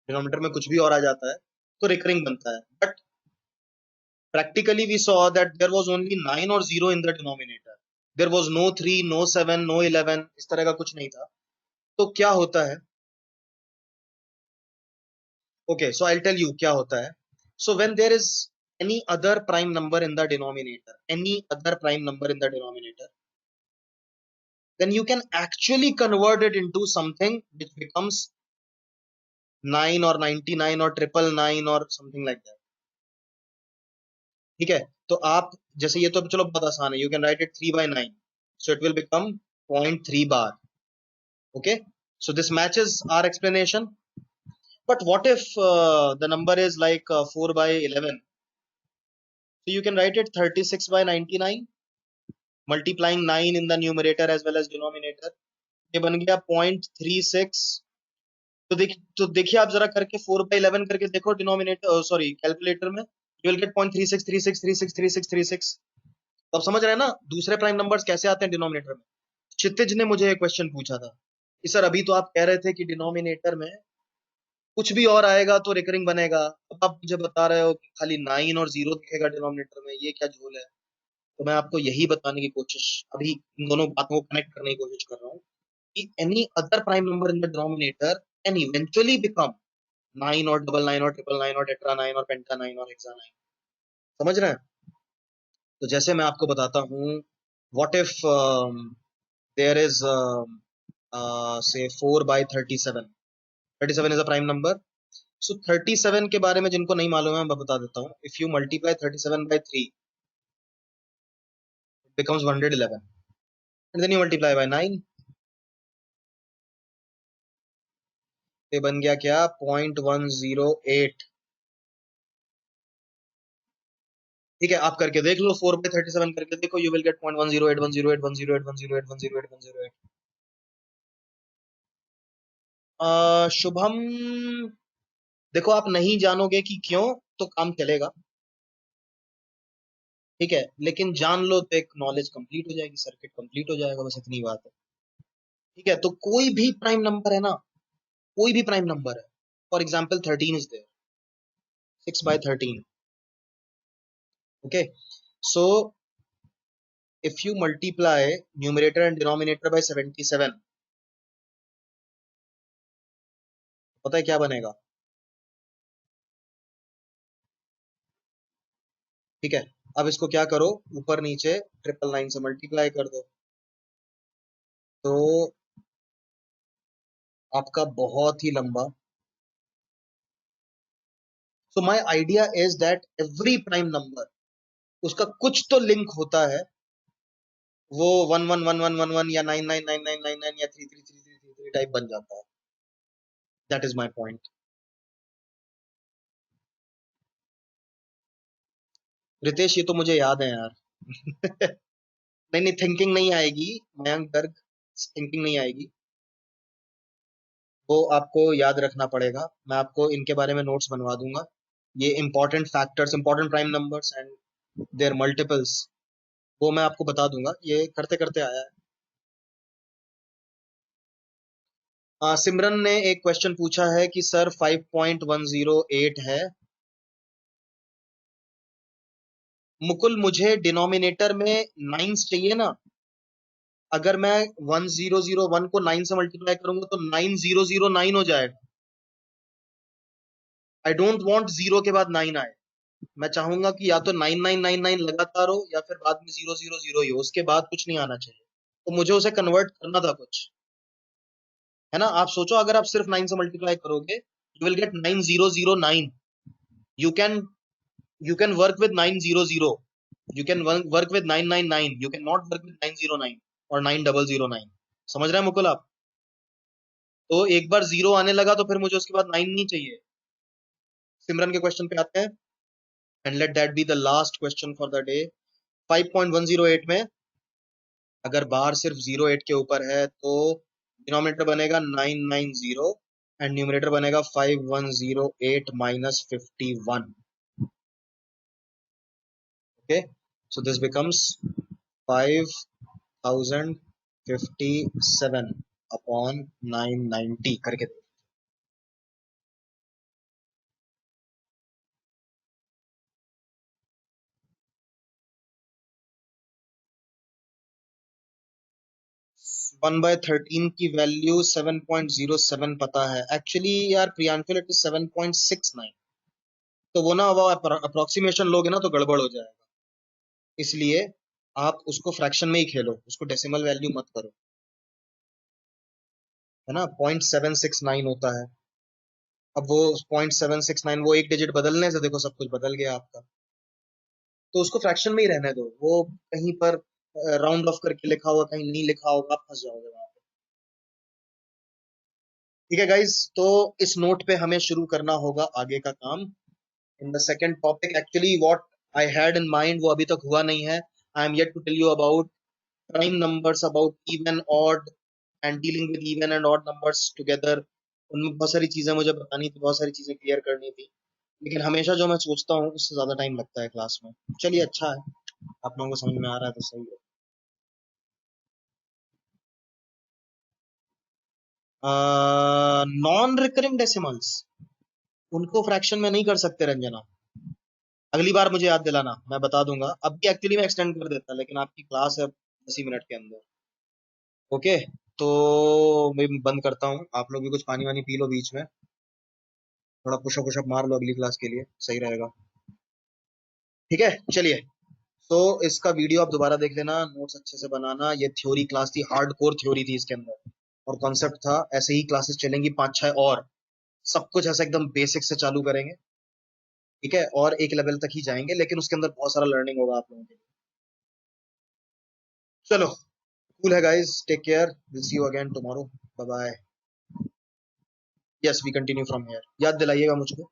डिनोमिनेटर में कुछ भी और आ जाता है तो रिकरिंग बनता है। But practically we saw that there was only 9 or 0 in the denominator. There was no 3, no 7, no 11, इस तरह का कुछ नहीं था। तो क्या होता है, okay, so I'll tell you क्या होता है। So when there is any other prime number in the denominator, any other prime number in the denominator, then you can actually convert it into something which becomes 9 or 99 or 999 or something like that। ठीक है, तो आप जैसे ये तो चलो बहुत आसान है, you can write it 3/9, so it will become 0.3 bar। okay, so this matches our explanation। but what if the number is like 4/11, so you can write it 36/99, multiplying 9 in the numerator as well as denominator, ये बन गया 0.36। तो देखिए आप जरा करके 4/11 करके देखो डिनोमिनेटर, सॉरी कैलकुलेटर में, यू विल गेट 0.3636363636। तो आप समझ रहे हैं ना दूसरे प्राइम नंबर्स कैसे आते हैं डिनोमिनेटर में। क्षितिज ने मुझे एक क्वेश्चन पूछा था कि सर अभी तो आप कह रहे थे कि डिनोमिनेटर में कुछ भी और आएगा तो रिकरिंग बनेगा, अब आप मुझे बता रहे हो कि खाली 9 और 0 दिखेगा डिनोमिनेटर में, ये क्या झोल है। तो मैं आपको यही बताने की कोशिश, अभी इन दोनों बातों को कनेक्ट करने की कोशिश कर रहा हूँ कि any other prime number in the denominator can eventually become 9 और 99 और 999 और टेट्रा 9 और पेंटा 9 और हेक्सा 9। समझ रहे हैं। तो जैसे मैं आपको बताता हूँ, what if there is say 4/37, 37 is a prime number. So 37 के बारे में जिनको नहीं मालूम है मैं बता देता हूँ, if you multiply 37/3 becomes 111, and then you multiply by 9, ये बन गया क्या 0.108। ठीक है, आप करके देख लो, 4/37 करके देखो, यू विल गेट 0.108108108108108108108। शुभम, देखो आप नहीं जानोगे कि क्यों, तो काम चलेगा, ठीक है, लेकिन जान लो तो एक नॉलेज कंप्लीट हो जाएगी, सर्किट कंप्लीट हो जाएगा, बस इतनी बात है। ठीक है, तो कोई भी प्राइम नंबर है ना, कोई भी प्राइम नंबर है, for example 13 is there, 6/13। okay, so if you multiply numerator and denominator by 77, पता है क्या बनेगा? ठीक है, अब इसको क्या करो, ऊपर नीचे 999 से मल्टीप्लाई कर दो, तो आपका बहुत ही लंबा। So my idea is that every prime number, उसका कुछ तो लिंक होता है, वो 111111 या 999999 या 333333 टाइप बन जाता है। That is my point. Ritesh, ये तो मुझे याद है यार। नहीं नहीं, थिंकिंग नहीं आएगी मयंक गर्ग, थिंकिंग नहीं आएगी, वो आपको याद रखना पड़ेगा। मैं आपको इनके बारे में नोट्स बनवा दूंगा, ये important factors, important prime numbers and their multiples, वो मैं आपको बता दूंगा, ये करते करते आया है। सिमरन ने एक क्वेश्चन पूछा है कि सर 5.108 है। मुकुल, मुझे डिनोमिनेटर में नाइन्स चाहिए ना। अगर मैं 1001 को 9 से मल्टीप्लाई करूंगा तो 9009 हो जाएगा। आई डोंट वांट जीरो के बाद 9 आए। मैं चाहूंगा कि या तो 9999 लगातार हो या फिर बाद में 000 ही हो, उसके बाद कुछ नहीं आना चाहिए। तो मुझे उसे कन्वर्ट करना था कुछ, है ना। आप सोचो, अगर आप सिर्फ 9 से मल्टीप्लाई करोगे, you will get 9009। You can you can work with 900, you can work with 999, you can not work with 909 और 9009। समझ रहे हैं मुकुल आप? तो एक बार जीरो आने लगा तो फिर मुझे उसके बाद 9 नहीं चाहिए। सिमरन के क्वेश्चन पे आते हैं, and let that be the last question for the day. 5.108 में अगर बार सिर्फ 08 के ऊपर है तो डिनोमिनेटर बनेगा 990 एंड न्यूमरेटर बनेगा 5108 minus 51। Okay, so this becomes 5057 upon 990 करके। 1/13 की वैल्यू 7.07 पता है एक्चुअली यार प्रियांशु, इट इज 7.69। तो वो ना, वो अप्रोक्सीमेशन लोगे ना तो गड़बड़ हो जाएगा, इसलिए आप उसको फ्रैक्शन में ही खेलो, उसको डेसिमल वैल्यू मत करो, है ना। 0.769 होता है। अब वो 0.769, वो एक डिजिट बदलने से देखो सब कुछ बदल गया आपका। तो उसको फ्रैक्शन में ही रहने दो, वो कहीं पर राउंड ऑफ करके लिखा होगा, कहीं नहीं लिखा होगा, आप फंस जाओगे वहां पे। ठीक है गाइज, तो इस नोट पे हमें शुरू करना होगा आगे का काम। In the second topic, actually what I had in mind वो अभी तक हुआ नहीं है। I am yet to tell you about prime numbers, about even, odd and dealing with even and odd numbers together। उनमें बहुत सारी चीजें मुझे बतानी थी, बहुत सारी चीजें क्लियर करनी थी, लेकिन हमेशा जो मैं सोचता हूँ उससे ज्यादा टाइम लगता है क्लास में। चलिए, अच्छा है, आप लोगों को समझ में आ रहा है तो सही है। नॉन रिकरिंग डेसिमल्स, उनको फ्रैक्शन में नहीं कर सकते रंजना। अगली बार मुझे याद दिलाना, मैं बता दूंगा। अभी एक्चुअली मैं एक्सटेंड कर देता, लेकिन आपकी क्लास है 10 मिनट के अंदर। ओके, तो मैं बंद करता हूँ, आप लोग भी कुछ पानी वानी पी लो बीच में, थोड़ा पुशअप पुशअप मार लो अगली क्लास के लिए, सही रहेगा। ठीक है, चलिए। तो इसका वीडियो आप दोबारा देख लेना, नोट्स अच्छे से बनाना। ये थ्योरी क्लास थी, हार्ड कोर थ्योरी थी इसके अंदर, और कॉन्सेप्ट था। ऐसे ही क्लासेस चलेंगी 5-6 और, सब कुछ ऐसा एकदम बेसिक से चालू करेंगे। ठीक है, और एक लेवल तक ही जाएंगे, लेकिन उसके अंदर बहुत सारा लर्निंग होगा आप लोगों के लिए। चलो, कूल है guys, take care, will see you again tomorrow, bye bye. Yes, we continue from here, याद दिलाइएगा मुझको।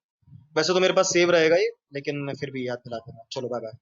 वैसे तो मेरे पास सेव रहेगा ये, लेकिन फिर भी याद दिला देना। चलो, बाय बाय।